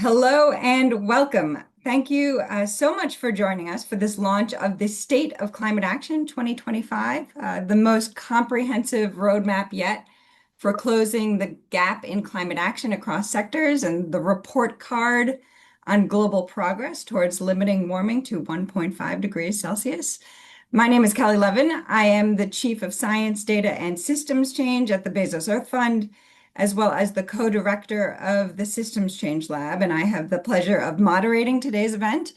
Hello and welcome. Thank you so much for joining us for this launch of the State of Climate Action 2025, the most comprehensive roadmap yet for closing the gap in climate action across sectors and the report card on global progress towards limiting warming to 1.5 degrees Celsius. My name is Kelly Levin. I am the Chief of Science, Data, and Systems Change at the Bezos Earth Fund, as well as the co-director of the Systems Change Lab, and I have the pleasure of moderating today's event.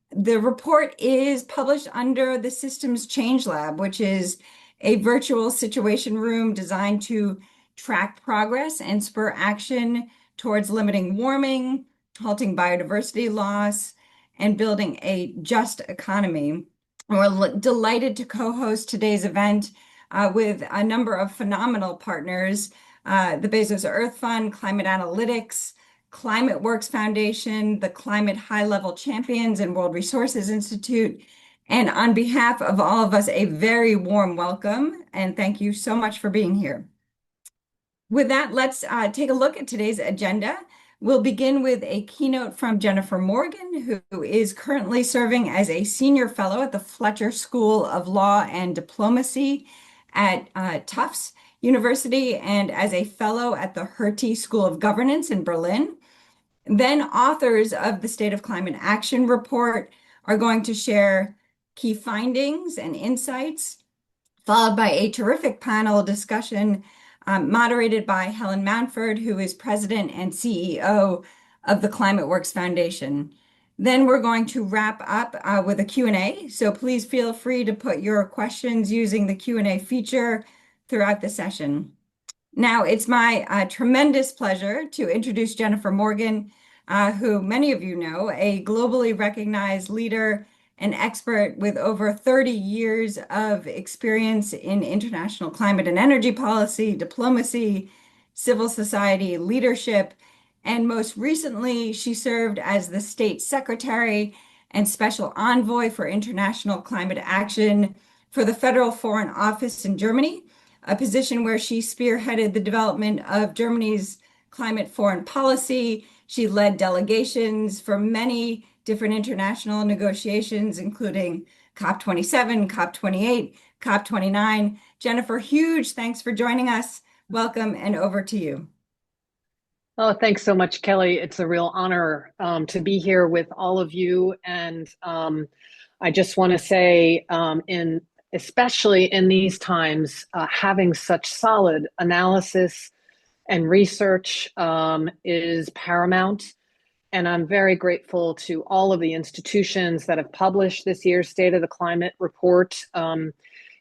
The report is published under the Systems Change Lab, which is a virtual situation room designed to track progress and spur action towards limiting warming, halting biodiversity loss, and building a just economy. We're delighted to co-host today's event with a number of phenomenal partners, the Bezos Earth Fund, Climate Analytics, Climate Works Foundation, the Climate High Level Champions, and World Resources Institute. And on behalf of all of us, a very warm welcome, and thank you so much for being here. With that, let's take a look at today's agenda. We'll begin with a keynote from Jennifer Morgan, who is currently serving as a senior fellow at the Fletcher School of Law and Diplomacy at Tufts University and as a fellow at the Hertie School of Governance in Berlin. Then authors of the State of Climate Action report are going to share key findings and insights, followed by a terrific panel discussion moderated by Helen Mountford, who is president and CEO of the Climate Works Foundation. Then we're going to wrap up with a Q&A, so please feel free to put your questions using the Q&A feature throughout the session. Now, it's my tremendous pleasure to introduce Jennifer Morgan, who many of you know, a globally recognized leader and expert with over 30 years of experience in international climate and energy policy, diplomacy, civil society leadership, and most recently, she served as the State Secretary and Special Envoy for International Climate Action for the Federal Foreign Office in Germany, a position where she spearheaded the development of Germany's climate foreign policy. She led delegations for many different international negotiations, including COP27, COP28, COP29. Jennifer, huge thanks for joining us. Welcome, and over to you. Oh, thanks so much, Kelly. It's a real honor to be here with all of you. And I just want to say, especially in these times, having such solid analysis and research is paramount. And I'm very grateful to all of the institutions that have published this year's State of the Climate report.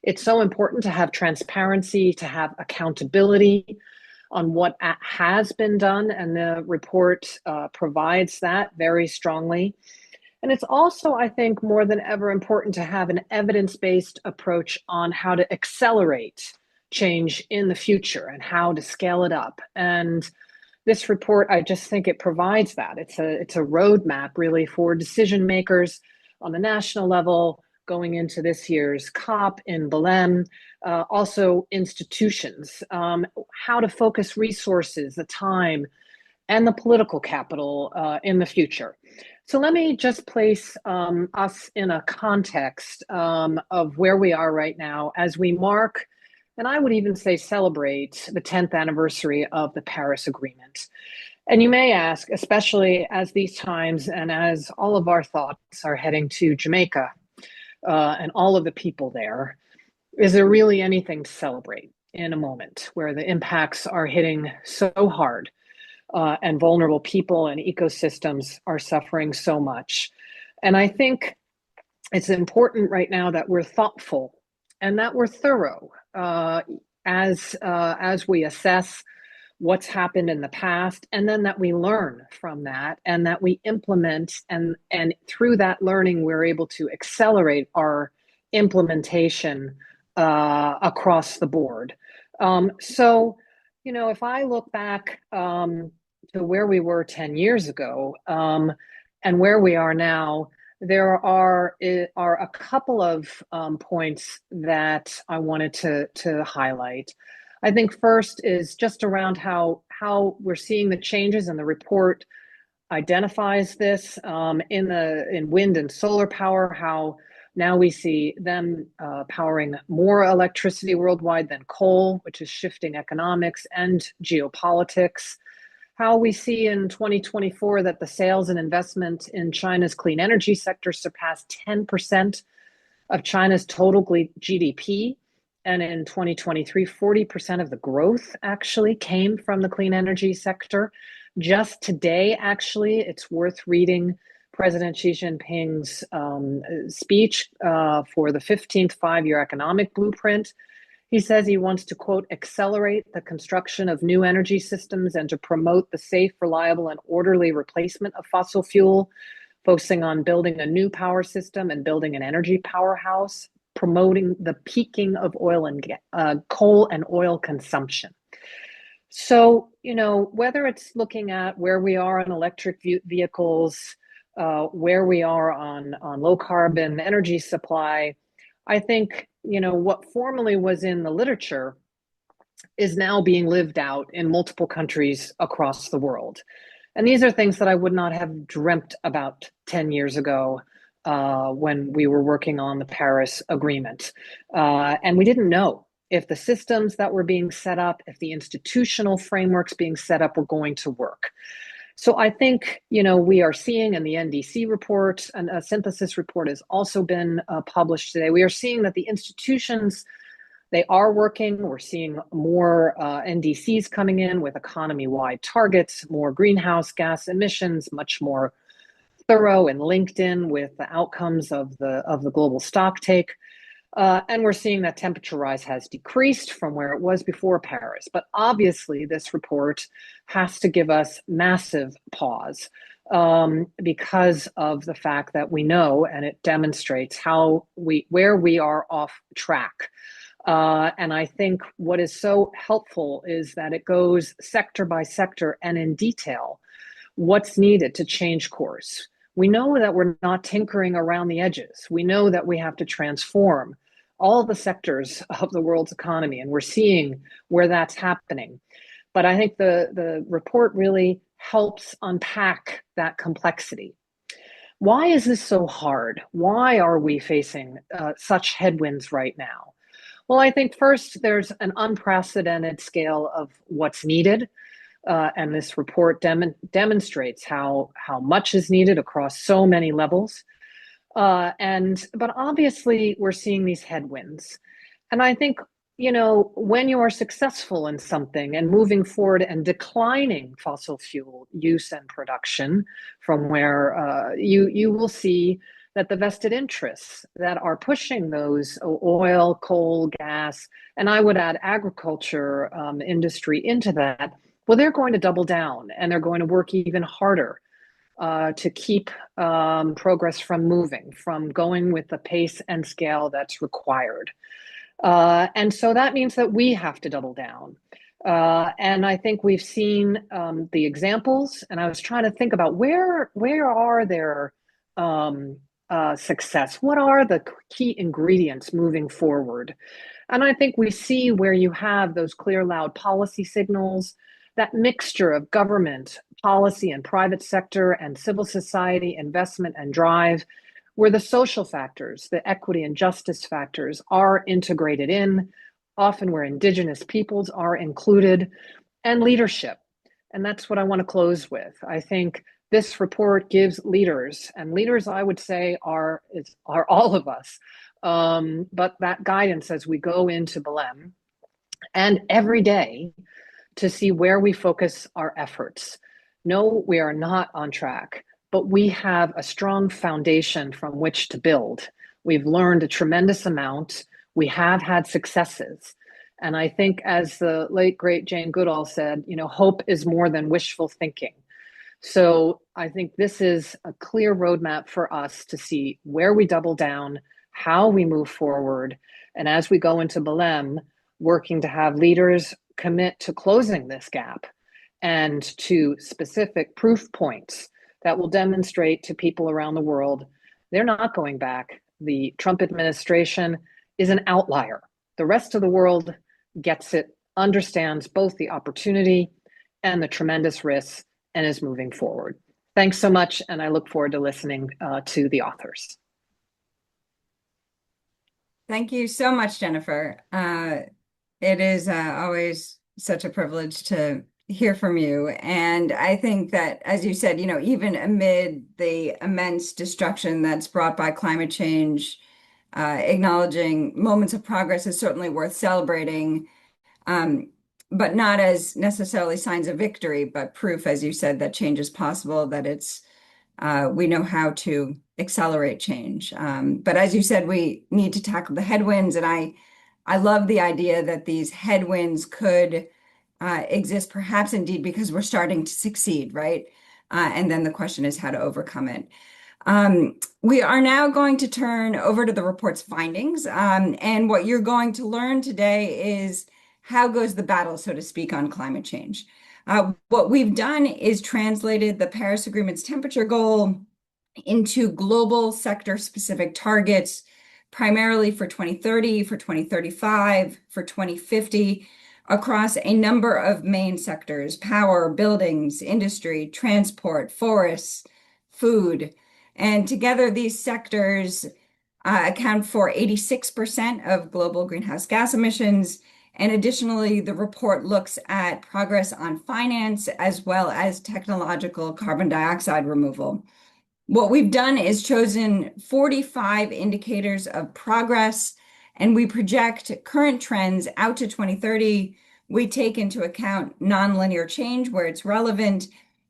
It's so important to have transparency, to have accountability on what has been done, and the report provides that very strongly. And it's also, I think, more than ever important to have an evidence-based approach on how to accelerate change in the future and how to scale it up. And this report, I just think it provides that. It's a roadmap really for decision makers on the national level going into this year's COP in Belém, also institutions, how to focus resources, the time, and the political capital in the future. So let me just place us in a context of where we are right now as we mark, and I would even say celebrate, the 10th anniversary of the Paris Agreement. And you may ask, especially as these times and as all of our thoughts are heading to Jamaica and all of the people there, is there really anything to celebrate in a moment where the impacts are hitting so hard and vulnerable people and ecosystems are suffering so much? And I think it's important right now that we're thoughtful and that we're thorough as we assess what's happened in the past, and then that we learn from that and that we implement, and through that learning, we're able to accelerate our implementation across the board. So, you know, if I look back to where we were 10 years ago and where we are now, there are a couple of points that I wanted to highlight. I think first is just around how we're seeing the changes, and the report identifies this in wind and solar power, how now we see them powering more electricity worldwide than coal, which is shifting economics and geopolitics. How we see in 2024 that the sales and investment in China's clean energy sector surpassed 10% of China's total GDP. And in 2023, 40% of the growth actually came from the clean energy sector. Just today, actually, it's worth reading President Xi Jinping's speech for the 15th five-year economic blueprint. He says he wants to, quote, accelerate the construction of new energy systems and to promote the safe, reliable, and orderly replacement of fossil fuel, focusing on building a new power system and building an energy powerhouse, promoting the peaking of coal and oil consumption. So, whether it's looking at where we are on electric vehicles, where we are on low carbon energy supply, I think, what formerly was in the literature is now being lived out in multiple countries across the world. And these are things that I would not have dreamt about 10 years ago when we were working on the Paris Agreement. And we didn't know if the systems that were being set up, if the institutional frameworks being set up were going to work. So I think, we are seeing in the NDC report, and a synthesis report has also been published today, we are seeing that the institutions, they are working. We're seeing more NDCs coming in with economy-wide targets, more greenhouse gas emissions, much more thorough and linked in with the outcomes of the global stocktake. And we're seeing that temperature rise has decreased from where it was before Paris. But obviously, this report has to give us massive pause because of the fact that we know, and it demonstrates where we are off track. And I think what is so helpful is that it goes sector by sector and in detail what's needed to change course. We know that we're not tinkering around the edges. We know that we have to transform all the sectors of the world's economy, and we're seeing where that's happening. But I think the report really helps unpack that complexity. Why is this so hard? Why are we facing such headwinds right now? Well, I think first there's an unprecedented scale of what's needed. And this report demonstrates how much is needed across so many levels. But obviously we're seeing these headwinds. And I think, when you are successful in something and moving forward and declining fossil fuel use and production from where you will see that the vested interests that are pushing those oil, coal, gas, and I would add agriculture industry into that, well, they're going to double down and they're going to work even harder to keep progress from moving, from going with the pace and scale that's required. And so that means that we have to double down. And I think we've seen the examples, and I was trying to think about where are there success? What are the key ingredients moving forward? And I think we see where you have those clear, loud policy signals, that mixture of government, policy, and private sector, and civil society investment and drive, where the social factors, the equity and justice factors are integrated in, often where indigenous peoples are included, and leadership. And that's what I want to close with. I think this report gives leaders, and leaders I would say are all of us, but that guidance as we go into Belém and every day to see where we focus our efforts. No, we are not on track, but we have a strong foundation from which to build. We've learned a tremendous amount. We have had successes. And I think, as the late, great Jane Goodall said, hope is more than wishful thinking. So I think this is a clear roadmap for us to see where we double down, how we move forward. And as we go into Belém, working to have leaders commit to closing this gap and to specific proof points that will demonstrate to people around the world they're not going back. The Trump administration is an outlier. The rest of the world gets it, understands both the opportunity and the tremendous risks, and is moving forward. Thanks so much, and I look forward to listening to the authors. Thank you so much, Jennifer. It is always such a privilege to hear from you. And I think that, as you said, even amid the immense destruction that's brought by climate change, acknowledging moments of progress is certainly worth celebrating, um, but not as necessarily signs of victory, but proof, as you said, that change is possible, that we know how to accelerate change. But as you said, we need to tackle the headwinds, and I love the idea that these headwinds could exist, perhaps indeed because we're starting to succeed, right? And then the question is how to overcome it. We are now going to turn over to the report's findings. And what you're going to learn today is how goes the battle, so to speak, on climate change. What we've done is translated the Paris Agreement's temperature goal into global sector specific targets, primarily for 2030, for 2035, for 2050, across a number of main sectors: power, buildings, industry, transport, forests, food. And together, these sectors account for 86% of global greenhouse gas emissions. And additionally, the report looks at progress on finance as well as technological carbon dioxide removal. What we've done is chosen 45 indicators of progress, and we project current trends out to 2030. We take into account nonlinear change where it's relevant,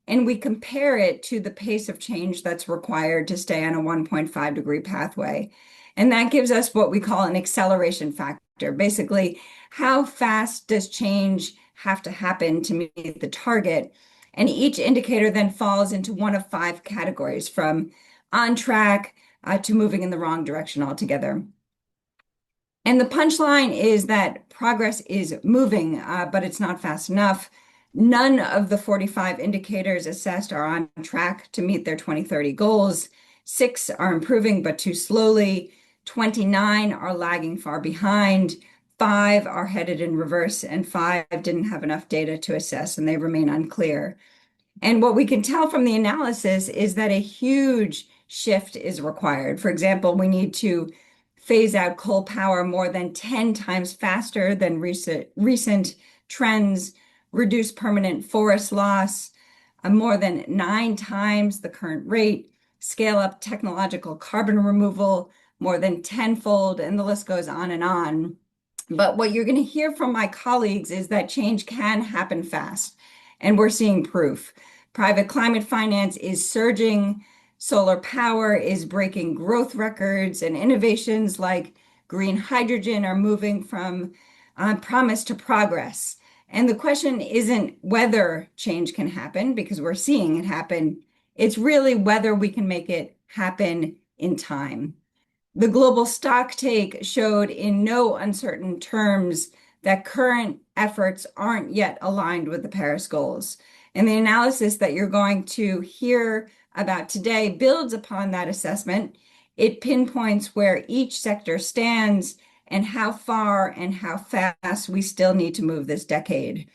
and we compare it to the pace of change that's required to stay on a 1.5-degree pathway. And that gives us what we call an acceleration factor. Basically, how fast does change have to happen to meet the target? And each indicator then falls into one of five categories, from on track to moving in the wrong direction altogether. And the punchline is that progress is moving, but it's not fast enough. None of the 45 indicators assessed are on track to meet their 2030 goals. 6 are improving, but too slowly. 29 are lagging far behind. 5 are headed in reverse, and 5 didn't have enough data to assess, and they remain unclear. And what we can tell from the analysis is that a huge shift is required. For example, we need to phase out coal power more than 10 times faster than recent trends, reduce permanent forest loss more than 9 times the current rate, scale up technological carbon removal more than tenfold, and the list goes on and on. But what you're going to hear from my colleagues is that change can happen fast, and we're seeing proof. Private climate finance is surging, solar power is breaking growth records, and innovations like green hydrogen are moving from promise to progress. And the question isn't whether change can happen, because we're seeing it happen. It's really whether we can make it happen in time. The global stocktake showed in no uncertain terms that current efforts aren't yet aligned with the Paris goals. And the analysis that you're going to hear about today builds upon that assessment. It pinpoints where each sector stands and how far and how fast we still need to move this decade.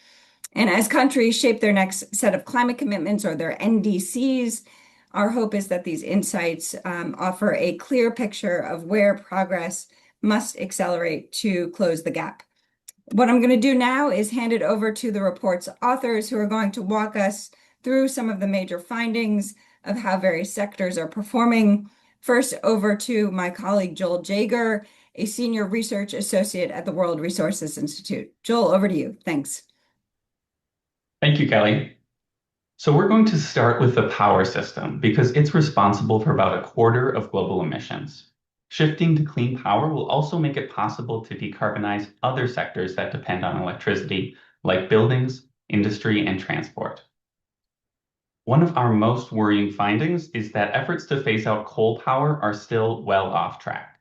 And as countries shape their next set of climate commitments, or their NDCs, our hope is that these insights offer a clear picture of where progress must accelerate to close the gap. What I'm going to do now is hand it over to the report's authors, who are going to walk us through some of the major findings of how various sectors are performing. First, over to my colleague, Joel Jager, a senior research associate at the World Resources Institute. Joel, over to you. Thanks. Thank you, Kelly. So we're going to start with the power system because it's responsible for about a quarter of global emissions. Shifting to clean power will also make it possible to decarbonize other sectors that depend on electricity, like buildings, industry, and transport. One of our most worrying findings is that efforts to phase out coal power are still well off track.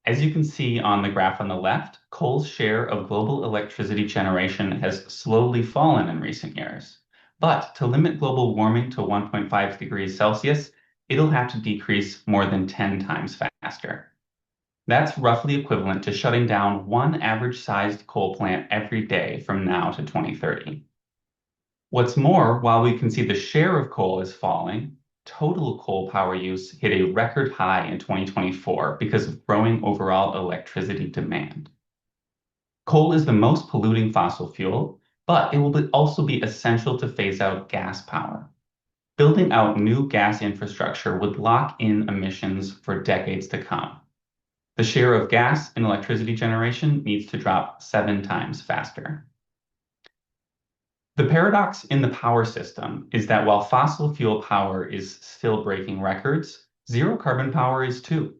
As you can see on the graph on the left, coal's share of global electricity generation has slowly fallen in recent years. But to limit global warming to 1.5 degrees Celsius, it'll have to decrease more than 10 times faster. That's roughly equivalent to shutting down one average-sized coal plant every day from now to 2030. What's more, while we can see the share of coal is falling, total coal power use hit a record high in 2024 because of growing overall electricity demand. Coal is the most polluting fossil fuel, but it will also be essential to phase out gas power. Building out new gas infrastructure would lock in emissions for decades to come. The share of gas in electricity generation needs to drop 7 times faster. The paradox in the power system is that while fossil fuel power is still breaking records, zero carbon power is too.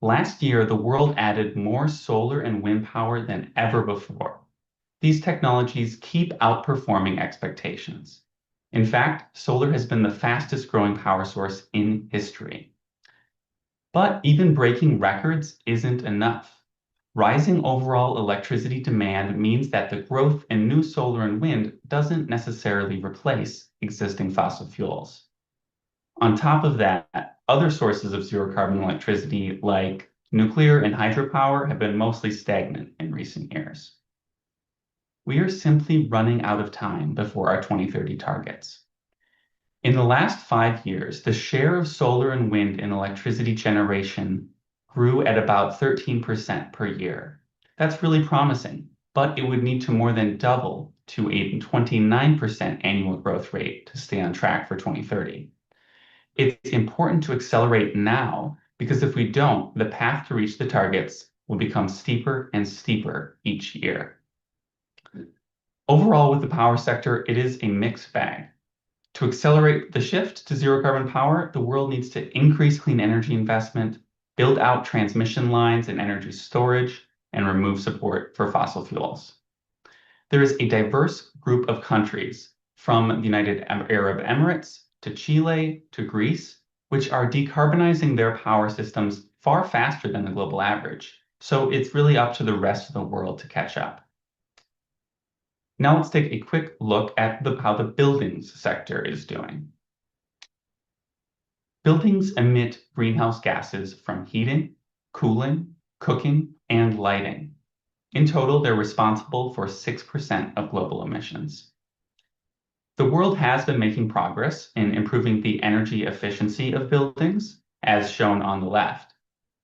Last year, the world added more solar and wind power than ever before. These technologies keep outperforming expectations. In fact, solar has been the fastest growing power source in history. But even breaking records isn't enough. Rising overall electricity demand means that the growth in new solar and wind doesn't necessarily replace existing fossil fuels. On top of that, other sources of zero carbon electricity like nuclear and hydropower have been mostly stagnant in recent years. We are simply running out of time before our 2030 targets. In the last 5 years, the share of solar and wind in electricity generation grew at about 13% per year. That's really promising, but it would need to more than double to a 29% annual growth rate to stay on track for 2030. It's important to accelerate now because if we don't, the path to reach the targets will become steeper and steeper each year. Overall, with the power sector, it is a mixed bag. To accelerate the shift to zero carbon power, the world needs to increase clean energy investment, build out transmission lines and energy storage, and remove support for fossil fuels. There is a diverse group of countries, from the United Arab Emirates to Chile to Greece, which are decarbonizing their power systems far faster than the global average. So it's really up to the rest of the world to catch up. Now let's take a quick look at how the buildings sector is doing. Buildings emit greenhouse gases from heating, cooling, cooking, and lighting. In total, they're responsible for 6% of global emissions. The world has been making progress in improving the energy efficiency of buildings, as shown on the left,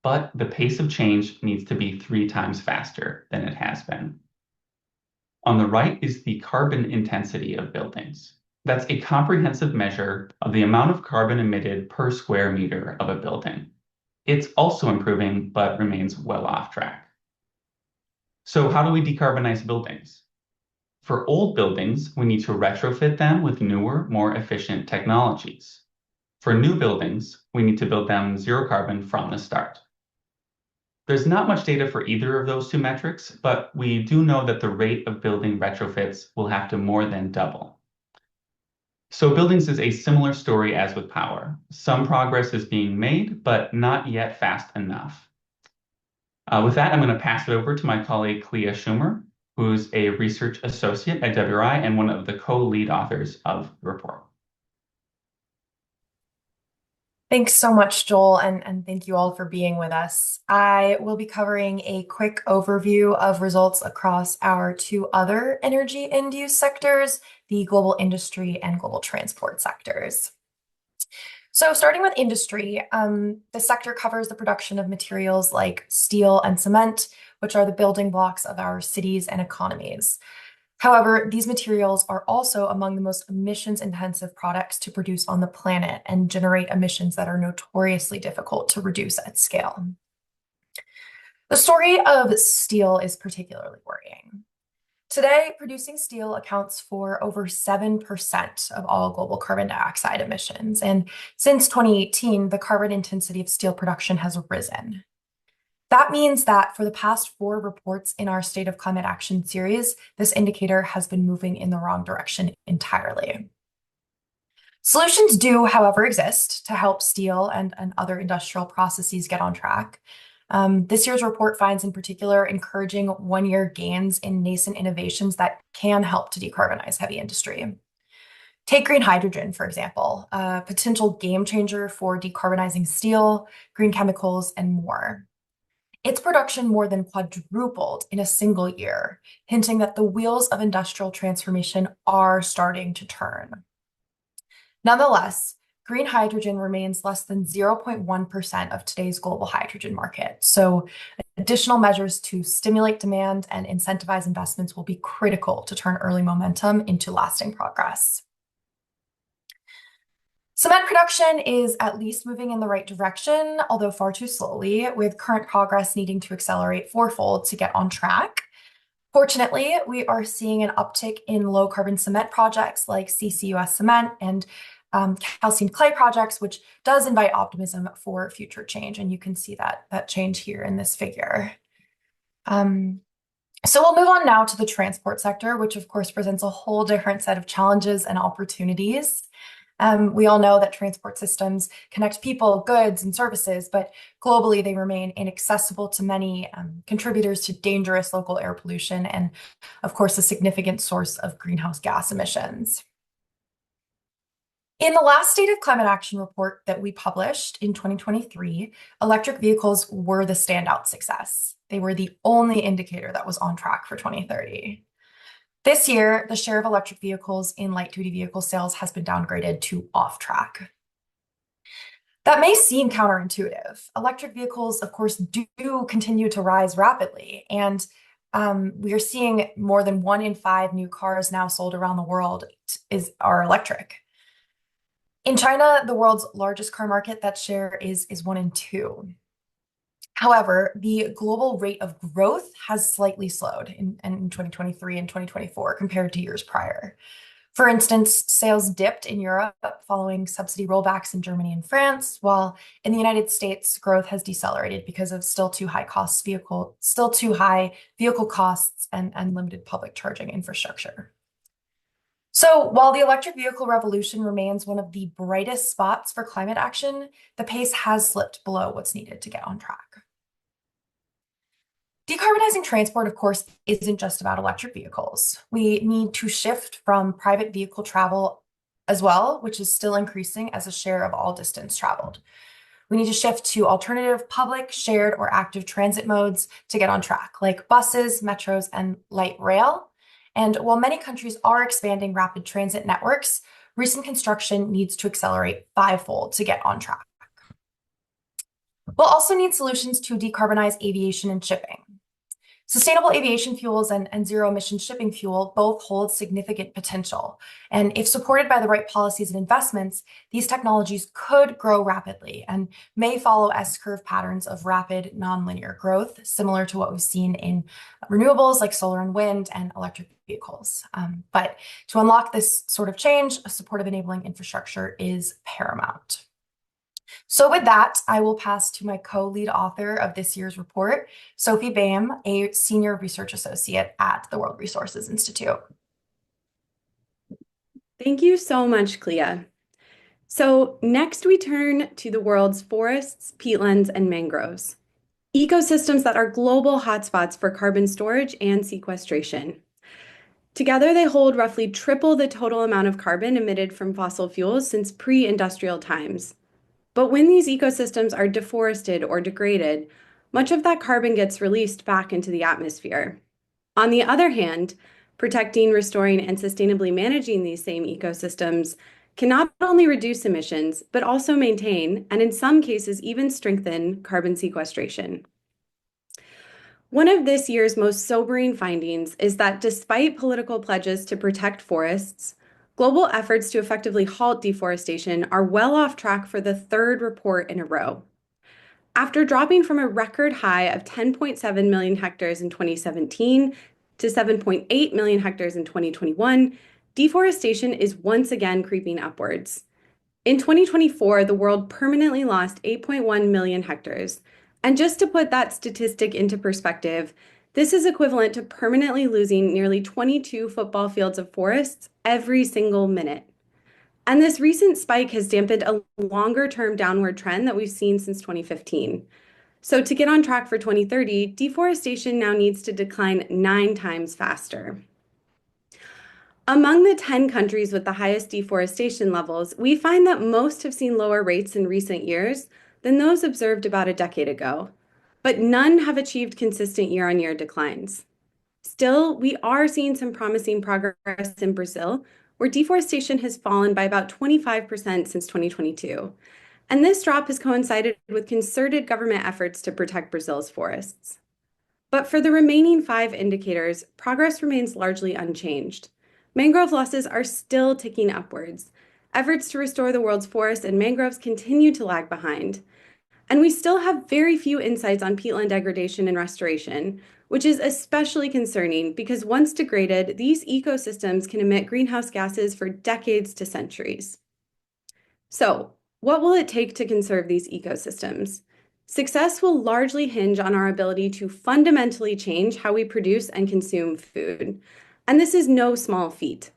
but the pace of change needs to be 3 times faster than it has been. On the right is the carbon intensity of buildings. That's a comprehensive measure of the amount of carbon emitted per square meter of a building. It's also improving, but remains well off track. So how do we decarbonize buildings? For old buildings, we need to retrofit them with newer, more efficient technologies. For new buildings, we need to build them zero carbon from the start. There's not much data for either of those two metrics, but we do know that the rate of building retrofits will have to more than double. So buildings is a similar story as with power. Some progress is being made, but not yet fast enough. With that, I'm going to pass it over to my colleague, Clea Schumer, who's a research associate at WRI and one of the co-lead authors of the report. Thanks so much, Joel, and thank you all for being with us. I will be covering a quick overview of results across our 2 other energy end-use sectors, the global industry and global transport sectors. So starting with industry, the sector covers the production of materials like steel and cement, which are the building blocks of our cities and economies. However, these materials are also among the most emissions-intensive products to produce on the planet and generate emissions that are notoriously difficult to reduce at scale. The story of steel is particularly worrying. Today, producing steel accounts for over 7% of all global carbon dioxide emissions, and since 2018, the carbon intensity of steel production has risen. That means that for the past 4 reports in our State of Climate Action series, this indicator has been moving in the wrong direction entirely. Solutions do, however, exist to help steel and other industrial processes get on track. This year's report finds in particular encouraging 1-year gains in nascent innovations that can help to decarbonize heavy industry. Take green hydrogen, for example, a potential game changer for decarbonizing steel, green chemicals, and more. its production more than quadrupled in a single year, hinting that the wheels of industrial transformation are starting to turn. Nonetheless, green hydrogen remains less than 0.1% of today's global hydrogen market. So additional measures to stimulate demand and incentivize investments will be critical to turn early momentum into lasting progress. Cement production is at least moving in the right direction, although far too slowly, with current progress needing to accelerate fourfold to get on track. Fortunately, we are seeing an uptick in low carbon cement projects like CCUS cement and calcium clay projects, which does invite optimism for future change. And you can see that change here in this figure. So we'll move on now to the transport sector, which of course presents a whole different set of challenges and opportunities. We all know that transport systems connect people, goods, and services, but globally they remain inaccessible to many, contributors to dangerous local air pollution and, of course, a significant source of greenhouse gas emissions. In the last State of Climate Action report that we published in 2023, electric vehicles were the standout success. They were the only indicator that was on track for 2030. This year, the share of electric vehicles in light-duty vehicle sales has been downgraded to off track. That may seem counterintuitive. Electric vehicles, of course, do continue to rise rapidly, and we are seeing more than 1 in 5 new cars now sold around the world are electric. In China, the world's largest car market, that share is 1 in 2. However, the global rate of growth has slightly slowed in 2023 and 2024 compared to years prior. For instance, sales dipped in Europe following subsidy rollbacks in Germany and France, while in the United States, growth has decelerated because of still too high vehicle costs and limited public charging infrastructure. So while the electric vehicle revolution remains one of the brightest spots for climate action, the pace has slipped below what's needed to get on track. Decarbonizing transport, of course, isn't just about electric vehicles. We need to shift from private vehicle travel as well, which is still increasing as a share of all distance traveled. We need to shift to alternative public, shared, or active transit modes to get on track, like buses, metros, and light rail. And while many countries are expanding rapid transit networks, recent construction needs to accelerate 5-fold to get on track. We'll also need solutions to decarbonize aviation and shipping. Sustainable aviation fuels and zero-emission shipping fuel both hold significant potential. And if supported by the right policies and investments, these technologies could grow rapidly and may follow S-curve patterns of rapid nonlinear growth, similar to what we've seen in renewables like solar and wind and electric vehicles. But to unlock this sort of change, a supportive enabling infrastructure is paramount. So with that, I will pass to my co-lead author of this year's report, Sophie Boehm, a senior research associate at the World Resources Institute. Thank you so much, Clea. So next we turn to the world's forests, peatlands, and mangroves, ecosystems that are global hotspots for carbon storage and sequestration. Together, they hold roughly triple the total amount of carbon emitted from fossil fuels since pre-industrial times. But when these ecosystems are deforested or degraded, much of that carbon gets released back into the atmosphere. On the other hand, protecting, restoring, and sustainably managing these same ecosystems can not only reduce emissions, but also maintain, and in some cases even strengthen, carbon sequestration. One of this year's most sobering findings is that despite political pledges to protect forests, global efforts to effectively halt deforestation are well off track for the 3rd report in a row. After dropping from a record high of 10.7 million hectares in 2017 to 7.8 million hectares in 2021, deforestation is once again creeping upwards. In 2024, the world permanently lost 8.1 million hectares. And just to put that statistic into perspective, this is equivalent to permanently losing nearly 22 football fields of forests every single minute. And this recent spike has dampened a longer-term downward trend that we've seen since 2015. So to get on track for 2030, deforestation now needs to decline 9 times faster. Among the 10 countries with the highest deforestation levels, we find that most have seen lower rates in recent years than those observed about a decade ago. but none have achieved consistent year-on-year declines. Still, we are seeing some promising progress in Brazil, where deforestation has fallen by about 25% since 2022. And this drop has coincided with concerted government efforts to protect Brazil's forests. But for the remaining 5 indicators, progress remains largely unchanged. Mangrove losses are still ticking upwards. Efforts to restore the world's forests and mangroves continue to lag behind. And we still have very few insights on peatland degradation and restoration, which is especially concerning because once degraded, these ecosystems can emit greenhouse gases for decades to centuries. So, what will it take to conserve these ecosystems? Success will largely hinge on our ability to fundamentally change how we produce and consume food. And this is no small feat.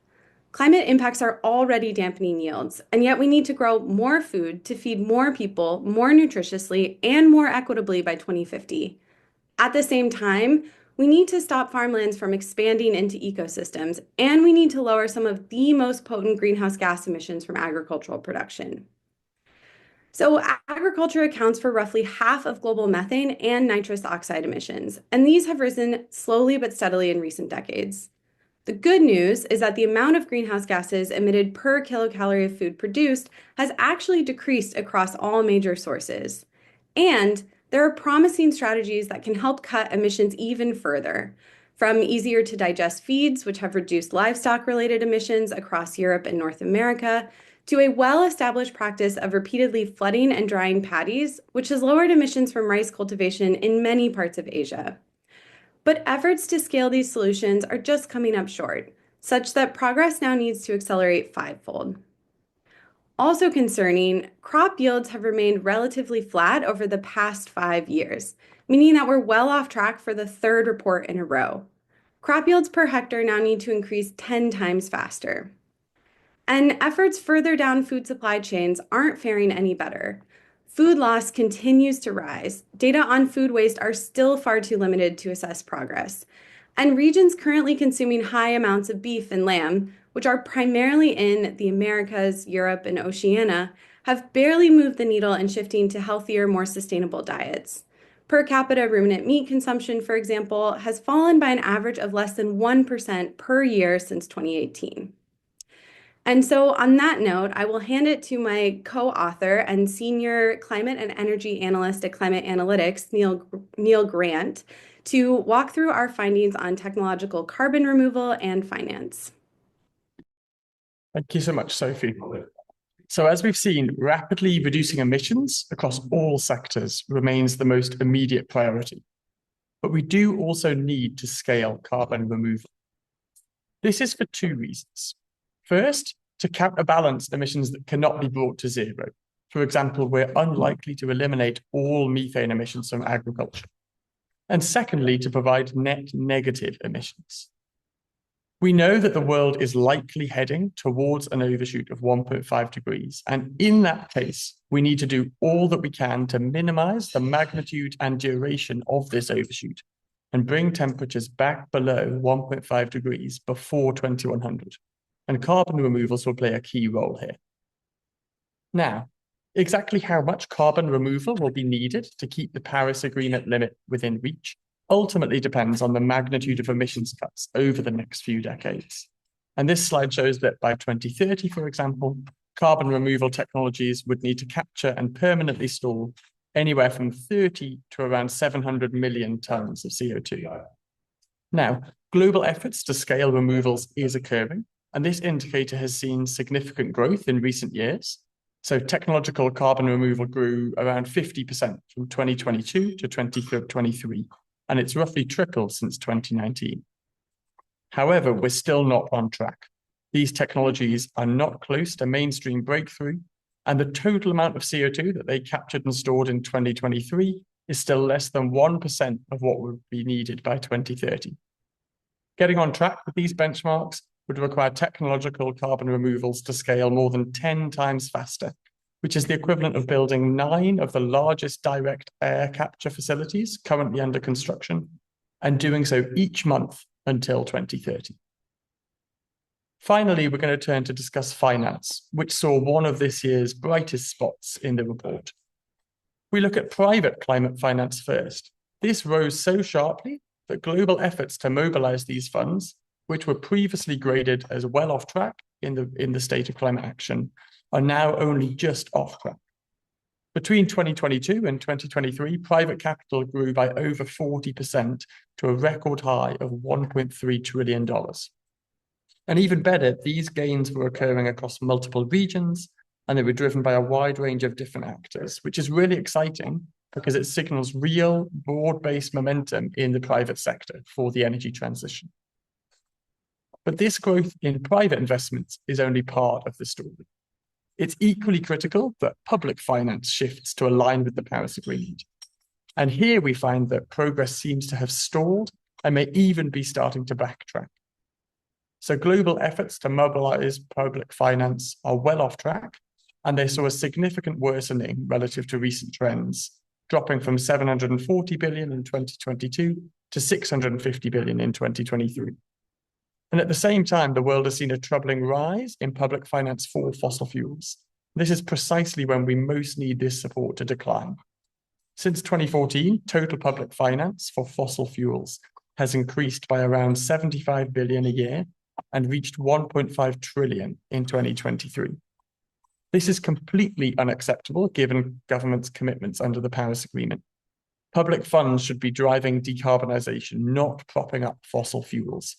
Climate impacts are already dampening yields, and yet we need to grow more food to feed more people more nutritiously and more equitably by 2050. At the same time, we need to stop farmlands from expanding into ecosystems, and we need to lower some of the most potent greenhouse gas emissions from agricultural production. So agriculture accounts for roughly half of global methane and nitrous oxide emissions, and these have risen slowly but steadily in recent decades. The good news is that the amount of greenhouse gases emitted per kilocalorie of food produced has actually decreased across all major sources. And there are promising strategies that can help cut emissions even further, from easier to digest feeds, which have reduced livestock-related emissions across Europe and North America, to a well-established practice of repeatedly flooding and drying paddies, which has lowered emissions from rice cultivation in many parts of Asia. But efforts to scale these solutions are just coming up short, such that progress now needs to accelerate fivefold. Also concerning, crop yields have remained relatively flat over the past 5 years, meaning that we're well off track for the 3rd report in a row. Crop yields per hectare now need to increase 10 times faster. And efforts further down food supply chains aren't faring any better. Food loss continues to rise. Data on food waste are still far too limited to assess progress. And regions currently consuming high amounts of beef and lamb, which are primarily in the Americas, Europe, and Oceania, have barely moved the needle in shifting to healthier, more sustainable diets. Per capita ruminant meat consumption, for example, has fallen by an average of less than 1% per year since 2018. And so on that note, I will hand it to my co-author and senior climate and energy analyst at Climate Analytics, Neil Grant, to walk through our findings on technological carbon removal and finance. Thank you so much, Sophie. So as we've seen, rapidly reducing emissions across all sectors remains the most immediate priority. But we do also need to scale carbon removal. This is for 2 reasons. First, to counterbalance emissions that cannot be brought to zero. For example, we're unlikely to eliminate all methane emissions from agriculture. And secondly, to provide net negative emissions. We know that the world is likely heading towards an overshoot of 1.5 degrees. And in that case, we need to do all that we can to minimize the magnitude and duration of this overshoot and bring temperatures back below 1.5 degrees before 2100. And carbon removals will play a key role here. Now, exactly how much carbon removal will be needed to keep the Paris Agreement limit within reach ultimately depends on the magnitude of emissions cuts over the next few decades. And this slide shows that by 2030, for example, carbon removal technologies would need to capture and permanently store anywhere from 30 to around 700 million tons of CO2. Now, global efforts to scale removals is occurring, and this indicator has seen significant growth in recent years. So technological carbon removal grew around 50% from 2022 to 2023, and it's roughly tripled since 2019. However, we're still not on track. These technologies are not close to mainstream breakthrough, and the total amount of CO2 that they captured and stored in 2023 is still less than 1% of what would be needed by 2030. Getting on track with these benchmarks would require technological carbon removals to scale more than 10 times faster, which is the equivalent of building 9 of the largest direct air capture facilities currently under construction, and doing so each month until 2030. Finally, we're going to turn to discuss finance, which saw one of this year's brightest spots in the report. We look at private climate finance first. This rose so sharply that global efforts to mobilize these funds, which were previously graded as well off track in the state of climate action, are now only just off track. Between 2022 and 2023, private capital grew by over 40% to a record high of $1.3 trillion. And even better, these gains were occurring across multiple regions, and they were driven by a wide range of different actors, which is really exciting because it signals real, broad-based momentum in the private sector for the energy transition. But this growth in private investments is only part of the story. It's equally critical that public finance shifts to align with the Paris Agreement. And here we find that progress seems to have stalled and may even be starting to backtrack. So global efforts to mobilize public finance are well off track, and they saw a significant worsening relative to recent trends, dropping from 740 billion in 2022 to 650 billion in 2023. And at the same time, the world has seen a troubling rise in public finance for fossil fuels. This is precisely when we most need this support to decline. Since 2014, total public finance for fossil fuels has increased by around 75 billion a year and reached 1.5 trillion in 2023. This is completely unacceptable given governments' commitments under the Paris Agreement. Public funds should be driving decarbonization, not propping up fossil fuels.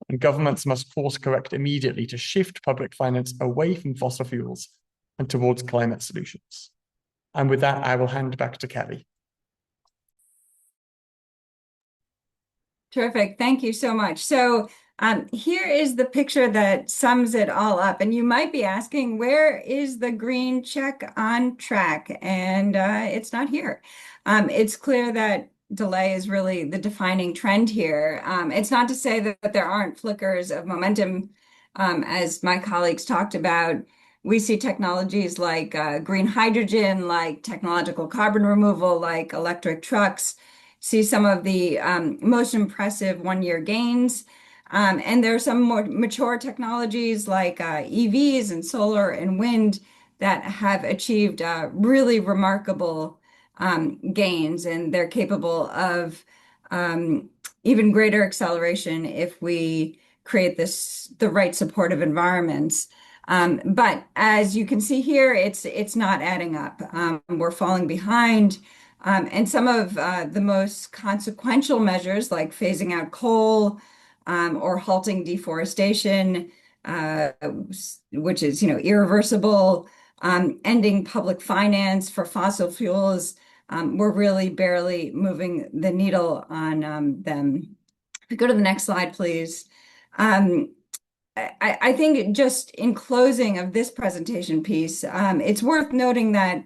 And governments must course correct immediately to shift public finance away from fossil fuels and towards climate solutions. And with that, I will hand back to Kelly. Terrific. Thank you so much. So here is the picture that sums it all up. And you might be asking, where is the green check on track? And it's not here. It's clear that delay is really the defining trend here. It's not to say that there aren't flickers of momentum, as my colleagues talked about. We see technologies like green hydrogen, like technological carbon removal, like electric trucks, see some of the most impressive one-year gains. And there are some more mature technologies like EVs and solar and wind that have achieved really remarkable gains, and they're capable of even greater acceleration if we create the right supportive environments. But as you can see here, it's not adding up. We're falling behind. And some of the most consequential measures, like phasing out coal or halting deforestation, which is, irreversible, ending public finance for fossil fuels, we're really barely moving the needle on them. If we go to the next slide, please. I think just in closing of this presentation piece, it's worth noting that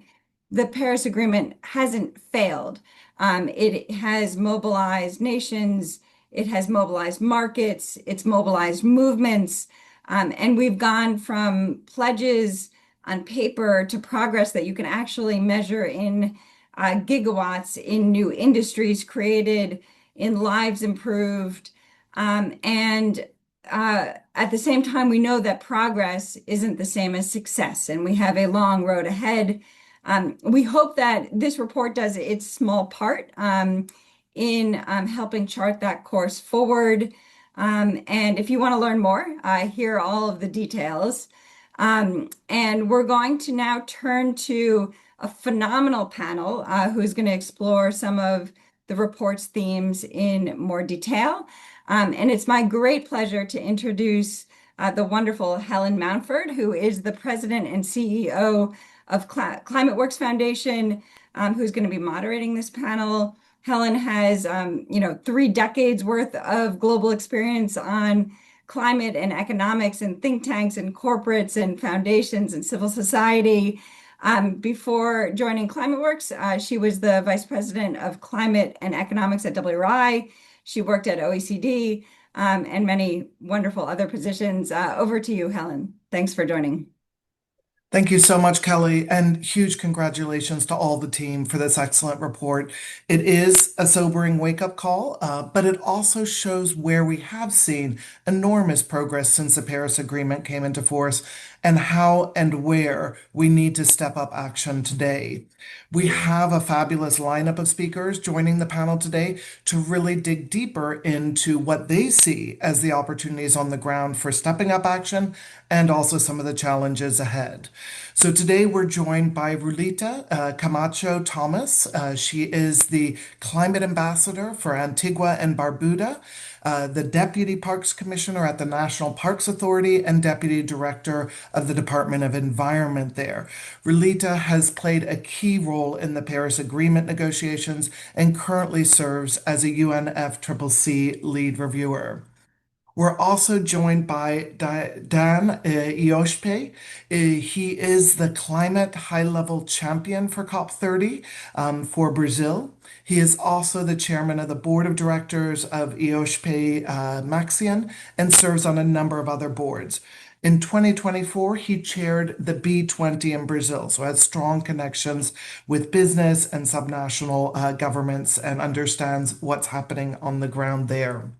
the Paris Agreement hasn't failed. It has mobilized nations, it has mobilized markets, it's mobilized movements, and we've gone from pledges on paper to progress that you can actually measure in gigawatts, in new industries created, in lives improved, and at the same time, we know that progress isn't the same as success, and we have a long road ahead. We hope that this report does its small part in helping chart that course forward. And if you want to learn more, here are all of the details. And we're going to now turn to a phenomenal panel who's going to explore some of the report's themes in more detail. And it's my great pleasure to introduce the wonderful Helen Mountford, who is the president and CEO of Climate Works Foundation, who's going to be moderating this panel. Helen has, 3 decades worth of global experience on climate and economics and think tanks and corporates and foundations and civil society. Before joining Climate Works, she was the vice president of climate and economics at WRI. She worked at OECD and many wonderful other positions. Over to you, Helen. Thanks for joining. Thank you so much, Kelly, and huge congratulations to all the team for this excellent report. It is a sobering wake-up call, but it also shows where we have seen enormous progress since the Paris Agreement came into force and how and where we need to step up action today. We have a fabulous lineup of speakers joining the panel today to really dig deeper into what they see as the opportunities on the ground for stepping up action and also some of the challenges ahead. So today we're joined by Rulita Camacho Thomas. She is the Climate Ambassador for Antigua and Barbuda, the Deputy Parks Commissioner at the National Parks Authority, and Deputy Director of the Department of Environment there. Rulita has played a key role in the Paris Agreement negotiations and currently serves as a UNFCCC lead reviewer. We're also joined by Dan Iospe. He is the climate high-level champion for COP30 for Brazil. He is also the chairman of the board of directors of Iospe Maxion and serves on a number of other boards. In 2024, he chaired the B20 in Brazil, so has strong connections with business and subnational governments and understands what's happening on the ground there.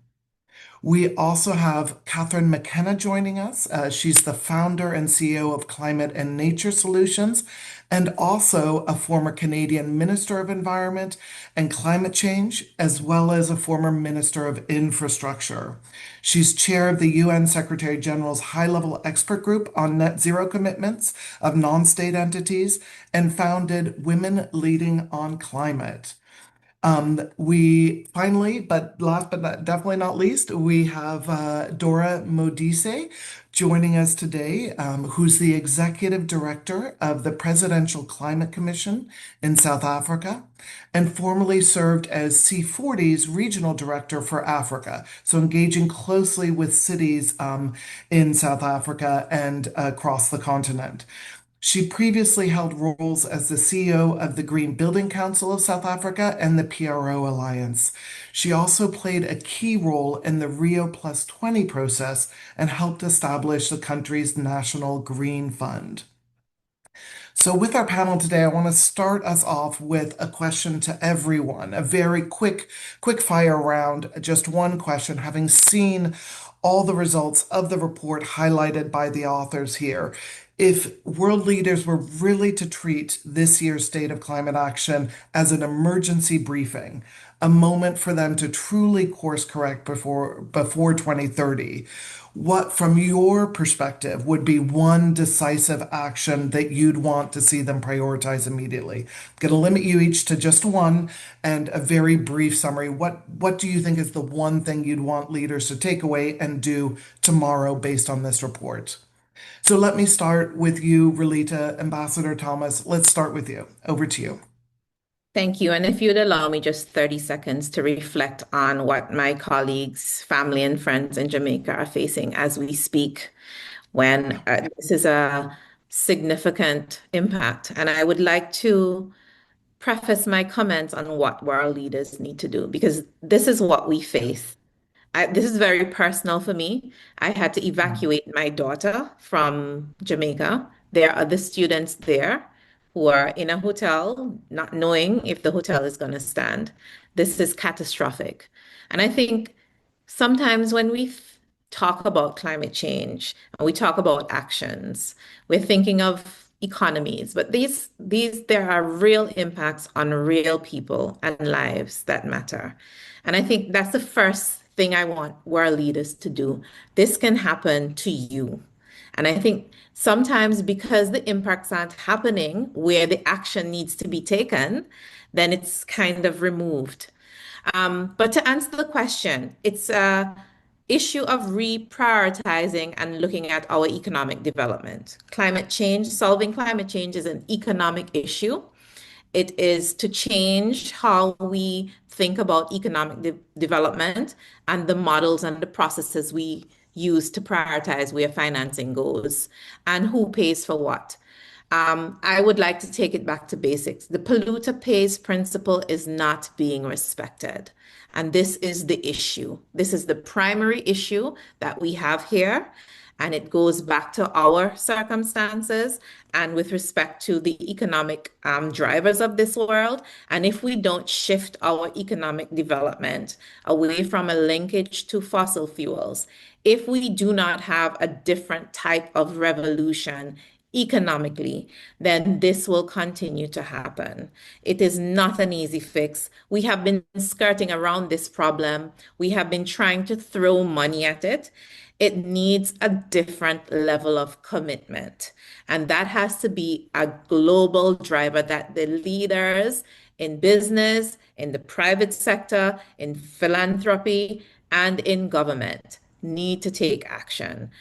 We also have Catherine McKenna joining us. She's the founder and CEO of Climate and Nature Solutions, and also a former Canadian Minister of Environment and Climate Change, as well as a former Minister of Infrastructure. She's chair of the UN Secretary General's high-level expert group on net zero commitments of non-state entities and founded Women Leading on Climate. We finally, but last but definitely not least, we have Dora Modise joining us today, who's the Executive Director of the Presidential Climate Commission in South Africa and formerly served as C40's Regional Director for Africa, so engaging closely with cities in South Africa and across the continent. She previously held roles as the CEO of the Green Building Council of South Africa and the PRO Alliance. She also played a key role in the Rio Plus 20 process and helped establish the country's National Green Fund. So with our panel today, I want to start us off with a question to everyone, a very quick fire round, just one question, having seen all the results of the report highlighted by the authors here. If world leaders were really to treat this year's State of Climate Action as an emergency briefing, a moment for them to truly course correct before 2030, what, from your perspective, would be one decisive action that you'd want to see them prioritize immediately? I'm going to limit you each to just one and a very brief summary. What do you think is the one thing you'd want leaders to take away and do tomorrow based on this report? So let me start with you, Relita, Ambassador Thomas. Let's start with you. Over to you. Thank you. And if you'd allow me just 30 seconds to reflect on what my colleagues, family, and friends in Jamaica are facing as we speak, when this is a significant impact. And I would like to preface my comments on what world leaders need to do, because this is what we face. This is very personal for me. I had to evacuate my daughter from Jamaica. There are other students there who are in a hotel, not knowing if the hotel is going to stand. This is catastrophic. And I think sometimes when we talk about climate change and we talk about actions, we're thinking of economies, but there are real impacts on real people and lives that matter. And I think that's the first thing I want world leaders to do. This can happen to you. And I think sometimes because the impacts aren't happening where the action needs to be taken, then it's kind of removed. But to answer the question, it's a issue of reprioritizing and looking at our economic development. Solving climate change is an economic issue. It is to change how we think about economic development and the models and the processes we use to prioritize where financing goes and who pays for what. I would like to take it back to basics. The polluter pays principle is not being respected. And this is the issue. This is the primary issue that we have here. And it goes back to our circumstances and with respect to the economic drivers of this world. And if we don't shift our economic development away from a linkage to fossil fuels, if we do not have a different type of revolution economically, then this will continue to happen. It is not an easy fix. We have been skirting around this problem. We have been trying to throw money at it. It needs a different level of commitment. And that has to be a global driver that the leaders in business, in the private sector, in philanthropy, and in government need to take action.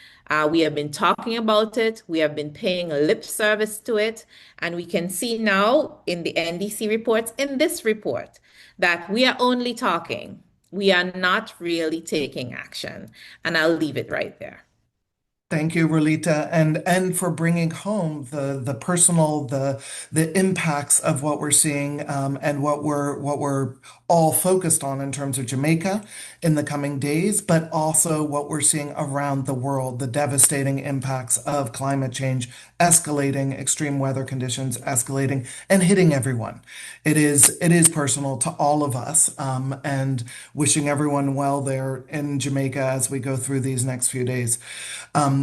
We have been talking about it, we have been paying lip service to it, and we can see now in the NDC reports, in this report, that we are only talking. We are not really taking action. And I'll leave it right there. Thank you, Rolita, and for bringing home the personal the impacts of what we're seeing and what we're all focused on in terms of Jamaica in the coming days, but also what we're seeing around the world, the devastating impacts of climate change escalating, extreme weather conditions escalating, and hitting everyone. It is personal to all of us, and wishing everyone well there in Jamaica as we go through these next few days.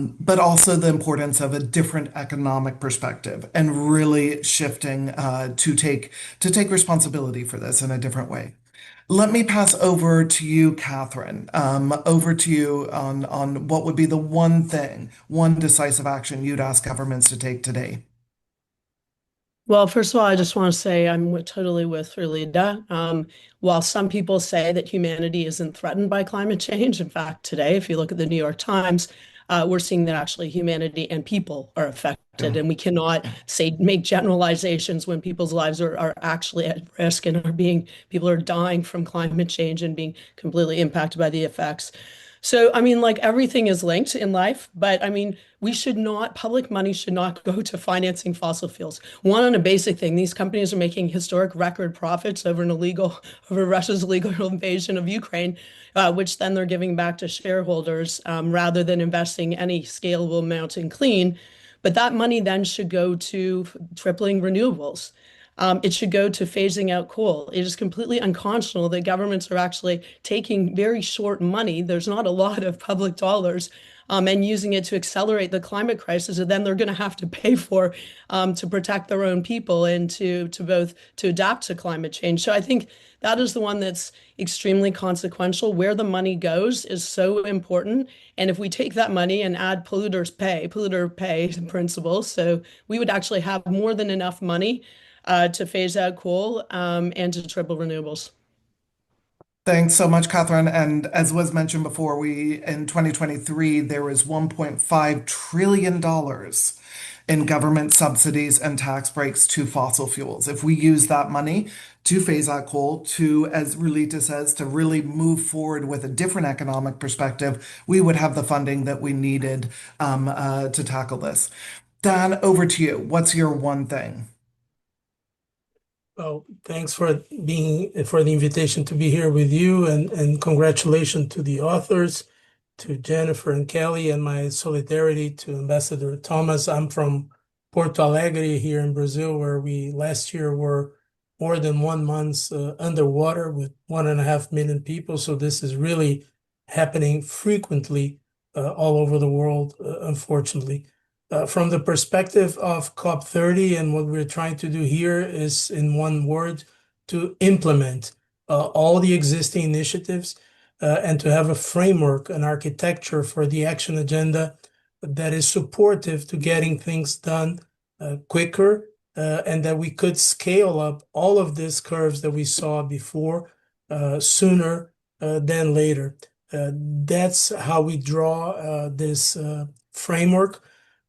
But also the importance of a different economic perspective and really shifting to take responsibility for this in a different way. Let me pass over to you, Catherine. Over to you on what would be the one thing, one decisive action you'd ask governments to take today. Well, first of all, I just want to say totally with Rulida. While some people say that humanity isn't threatened by climate change, in fact, today, if you look at the New York Times, we're seeing that actually humanity and people are affected, and we cannot make generalizations when people's lives are actually at risk and people are dying from climate change and being completely impacted by the effects. So, I mean, like everything is linked in life, but I mean, public money should not go to financing fossil fuels. One, on a basic thing, these companies are making historic record profits over Russia's illegal invasion of Ukraine, which then they're giving back to shareholders rather than investing any scalable amount in clean. But that money then should go to tripling renewables. It should go to phasing out coal. It is completely unconscionable that governments are actually taking very short money. There's not a lot of public dollars, and using it to accelerate the climate crisis, and then they're going to have to pay for to protect their own people and to adapt to climate change. So I think that is the one that's extremely consequential. Where the money goes is so important. And if we take that money and add polluter pay principles, so we would actually have more than enough money to phase out coal and to triple renewables. Thanks so much, Catherine. And as was mentioned before, we in 2023 there was $1.5 trillion in government subsidies and tax breaks to fossil fuels. If we use that money to phase out coal, to, as Rulita says, to really move forward with a different economic perspective, we would have the funding that we needed to tackle this. Dan, over to you. What's your one thing? Well, thanks for the invitation to be here with you, and congratulations to the authors, to Jennifer and Kelly, and my solidarity to Ambassador Thomas. I'm from Porto Alegre here in Brazil, where we last year were more than 1 month underwater with 1.5 million people. So this is really happening frequently all over the world, unfortunately. From the perspective of COP30, and what we're trying to do here is, in one word, to implement all the existing initiatives and to have a framework, an architecture for the action agenda that is supportive to getting things done quicker, and that we could scale up all of these curves that we saw before sooner than later. That's how we draw this framework.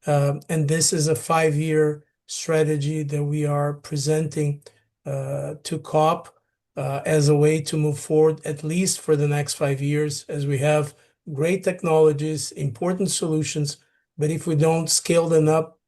And this is a 5-year strategy that we are presenting to COP as a way to move forward, at least for the next 5 years, as we have great technologies, important solutions. But if we don't scale them up,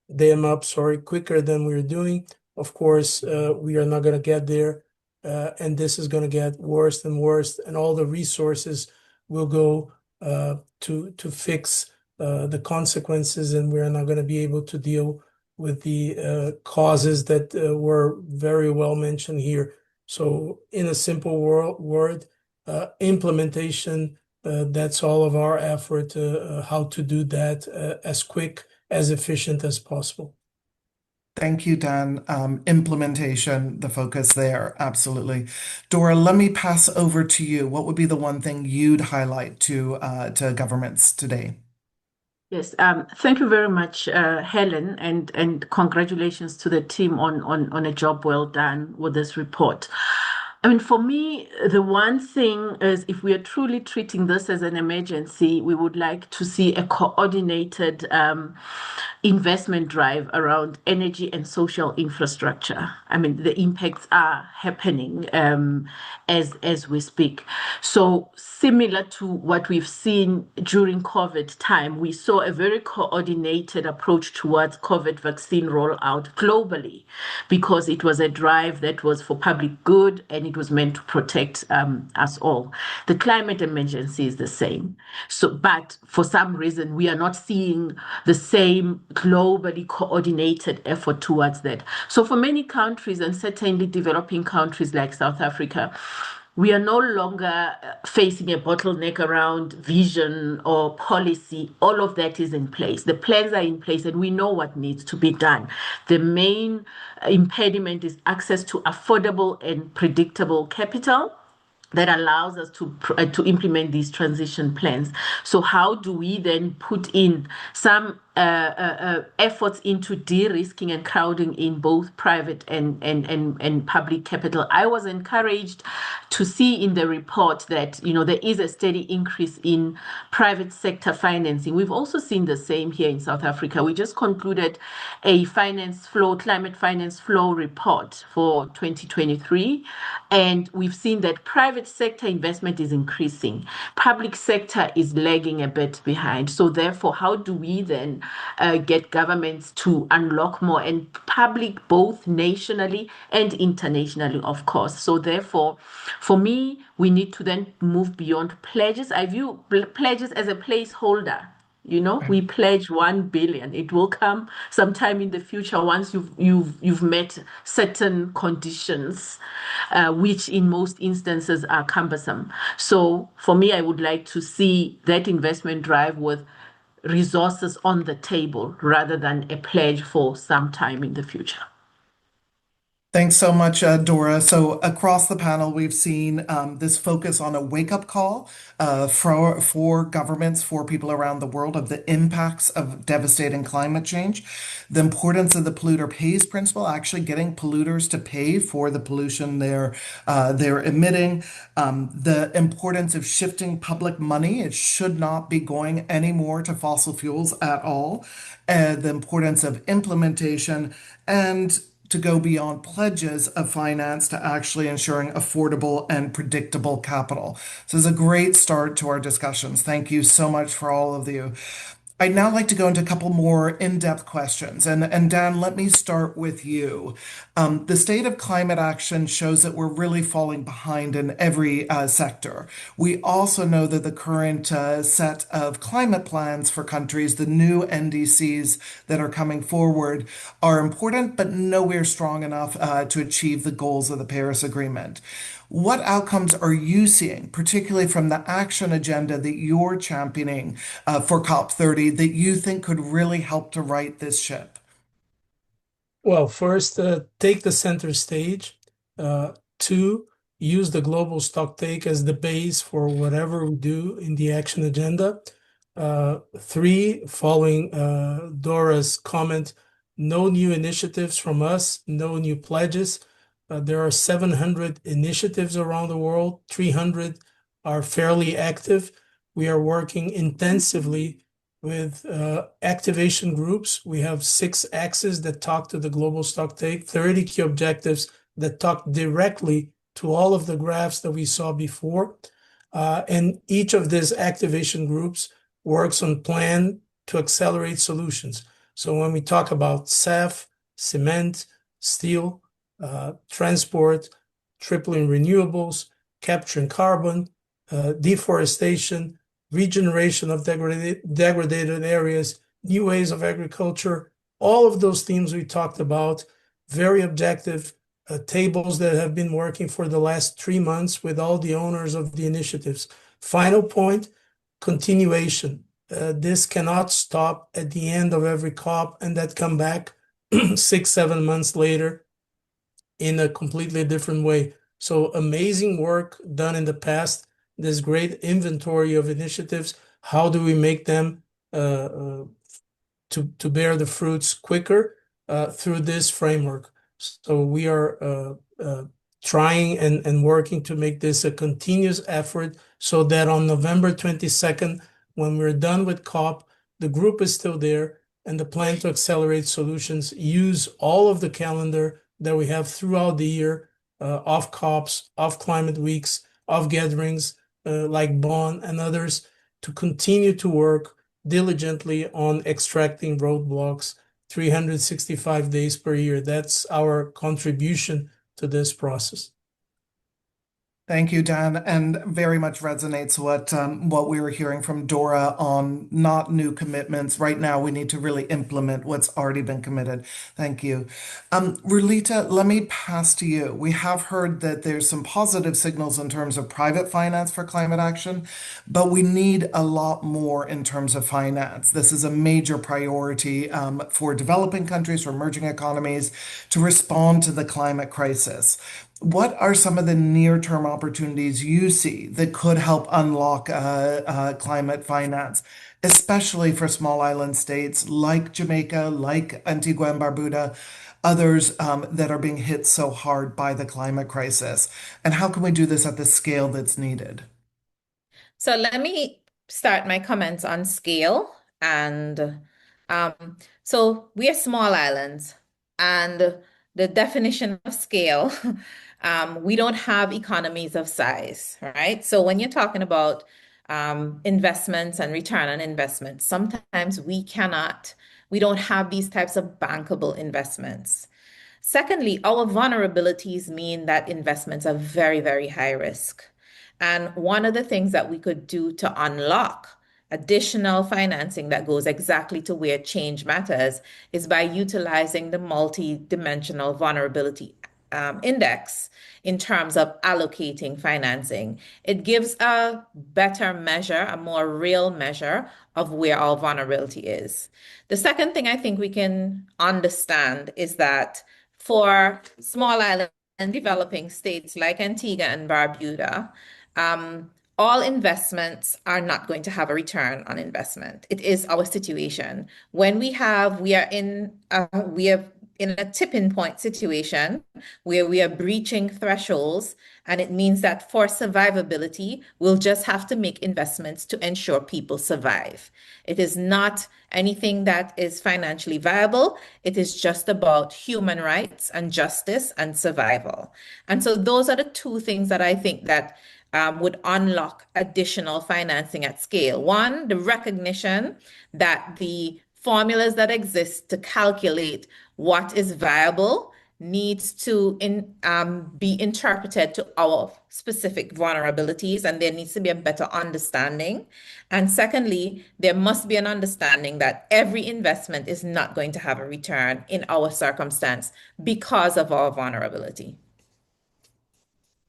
quicker than we're doing, of course, we are not going to get there. And this is going to get worse and worse, and all the resources will go to fix the consequences, and we're not going to be able to deal with the causes that were very well mentioned here. So, in a simple word, implementation. That's all of our effort, how to do that as quick, as efficient as possible. Thank you, Dan. Implementation, the focus there, absolutely. Dora, let me pass over to you. What would be the one thing you'd highlight to governments today? Yes, thank you very much, Helen, and congratulations to the team on a job well done with this report. I mean, for me, the one thing is if we are truly treating this as an emergency, we would like to see a coordinated investment drive around energy and social infrastructure. I mean, the impacts are happening as we speak. So similar to what we've seen during COVID time, we saw a very coordinated approach towards COVID vaccine rollout globally because it was a drive that was for public good and it was meant to protect us all. The climate emergency is the same. So, but for some reason, we are not seeing the same globally coordinated effort towards that. So for many countries, and certainly developing countries like South Africa, we are no longer facing a bottleneck around vision or policy. All of that is in place. The plans are in place, and we know what needs to be done. The main impediment is access to affordable and predictable capital that allows us to implement these transition plans. So how do we then put in some efforts into de-risking and crowding in both private and public capital? I was encouraged to see in the report that there is a steady increase in private sector financing. We've also seen the same here in South Africa. We just concluded a climate finance flow report for 2023, and we've seen that private sector investment is increasing. Public sector is lagging a bit behind. So therefore, how do we then get governments to unlock more, and public both nationally and internationally, of course. So therefore, for me, we need to then move beyond pledges. I view pledges as a placeholder. We pledge 1 billion. It will come sometime in the future once you've met certain conditions, which in most instances are cumbersome. So for me, I would like to see that investment drive with resources on the table rather than a pledge for some time in the future. Thanks so much, Dora. So across the panel, we've seen this focus on a wake-up call for governments, for people around the world of the impacts of devastating climate change, the importance of the polluter pays principle, actually getting polluters to pay for the pollution they're emitting, the importance of shifting public money. It should not be going anymore to fossil fuels at all, the importance of implementation, and to go beyond pledges of finance to actually ensuring affordable and predictable capital. So it's a great start to our discussions. Thank you so much for all of you. I'd now like to go into a couple more in-depth questions. And Dan, let me start with you. The state of climate action shows that we're really falling behind in every sector. We also know that the current set of climate plans for countries, the new NDCs that are coming forward, are important, but nowhere strong enough to achieve the goals of the Paris Agreement. What outcomes are you seeing, particularly from the action agenda that you're championing for COP30, that you think could really help to right this ship? Well, first, take the center stage. Two, use the global stocktake as the base for whatever we do in the action agenda. Three, following Dora's comment, no new initiatives from us, no new pledges. There are 700 initiatives around the world. 300 are fairly active. We are working intensively with activation groups. We have 6 axes that talk to the global stocktake, 30 key objectives that talk directly to all of the graphs that we saw before. And each of these activation groups works on plan to accelerate solutions. So when we talk about SAF, cement, steel, transport, tripling renewables, capturing carbon, deforestation, regeneration of degraded areas, new ways of agriculture, all of those themes we talked about, very objective tables that have been working for the last 3 months with all the owners of the initiatives. Final point, continuation. This cannot stop at the end of every COP and that come back 6, 7 months later in a completely different way. So amazing work done in the past, this great inventory of initiatives. How do we make them to bear the fruits quicker through this framework? So we are trying and working to make this a continuous effort so that on November 22nd, when we're done with COP, the group is still there and the plan to accelerate solutions use all of the calendar that we have throughout the year of COPs, of climate weeks, of gatherings like Bonn and others to continue to work diligently on extracting roadblocks 365 days per year. That's our contribution to this process. Thank you, Dan, and very much resonates what we were hearing from Dora on not new commitments. Right now, we need to really implement what's already been committed. Thank you. Rulita, let me pass to you. We have heard that there's some positive signals in terms of private finance for climate action, but we need a lot more in terms of finance. This is a major priority for developing countries, for emerging economies to respond to the climate crisis. What are some of the near-term opportunities you see that could help unlock climate finance, especially for small island states like Jamaica, like Antigua and Barbuda, others that are being hit so hard by the climate crisis? And how can we do this at the scale that's needed? So let me start my comments on scale. And so we are small islands, and the definition of scale, we don't have economies of size, right? So when you're talking about investments and return on investment, sometimes we don't have these types of bankable investments. Secondly, our vulnerabilities mean that investments are very, very high risk. And one of the things that we could do to unlock additional financing that goes exactly to where change matters is by utilizing the multi-dimensional vulnerability index in terms of allocating financing. It gives a better measure, a more real measure of where our vulnerability is. The second thing I think we can understand is that for small island and developing states like Antigua and Barbuda, all investments are not going to have a return on investment. It is our situation. When we are in a tipping point situation where we are breaching thresholds, and it means that for survivability, we'll just have to make investments to ensure people survive. It is not anything that is financially viable. It is just about human rights and justice and survival. And so those are the two things that I think that would unlock additional financing at scale. One, the recognition that the formulas that exist to calculate what is viable needs to be interpreted to our specific vulnerabilities, and there needs to be a better understanding. And secondly, there must be an understanding that every investment is not going to have a return in our circumstance because of our vulnerability.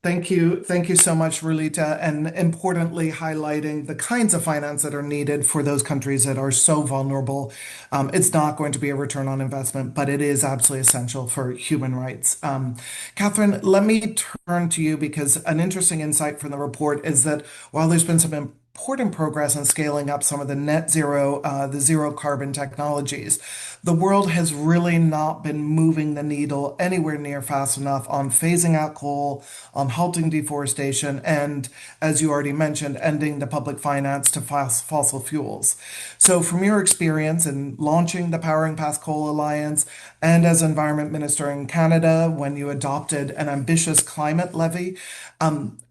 Thank you. Thank you so much, Rulita, and importantly, highlighting the kinds of finance that are needed for those countries that are so vulnerable. It's not going to be a return on investment, but it is absolutely essential for human rights. Catherine, let me turn to you because an interesting insight from the report is that while there's been some important progress in scaling up some of the zero carbon technologies, the world has really not been moving the needle anywhere near fast enough on phasing out coal, on halting deforestation, and as you already mentioned, ending the public finance to fossil fuels. So, from your experience in launching the Powering Past Coal Alliance and as Environment Minister in Canada when you adopted an ambitious climate levy,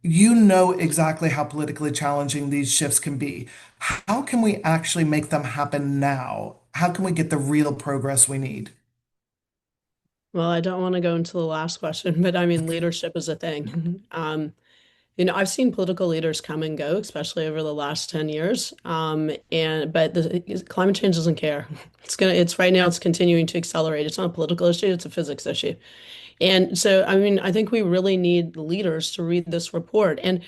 you know exactly how politically challenging these shifts can be. How can we actually make them happen now? How can we get the real progress we need? Well, I don't want to go into the last question, but I mean, leadership is a thing. I've seen political leaders come and go, especially over the last 10 years. But climate change doesn't care. It's right now, it's continuing to accelerate. It's not a political issue, it's a physics issue. And so, I mean, I think we really need leaders to read this report. And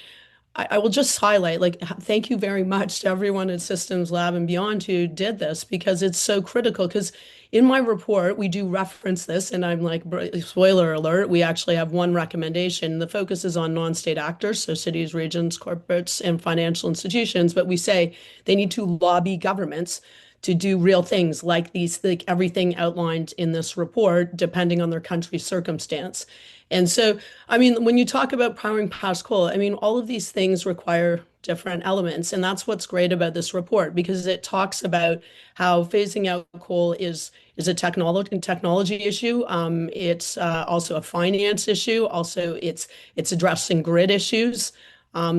I will just highlight, like, thank you very much to everyone at Systems Lab and beyond who did this because it's so critical. Because in my report, we do reference this, and I'm like, spoiler alert, we actually have one recommendation. The focus is on non-state actors, so cities, regions, corporates, and financial institutions. But we say they need to lobby governments to do real things like these, like everything outlined in this report, depending on their country's circumstance. And so, I mean, when you talk about powering past coal, I mean, all of these things require different elements. And that's what's great about this report because it talks about how phasing out coal is a technology issue. It's also a finance issue. Also, it's addressing grid issues.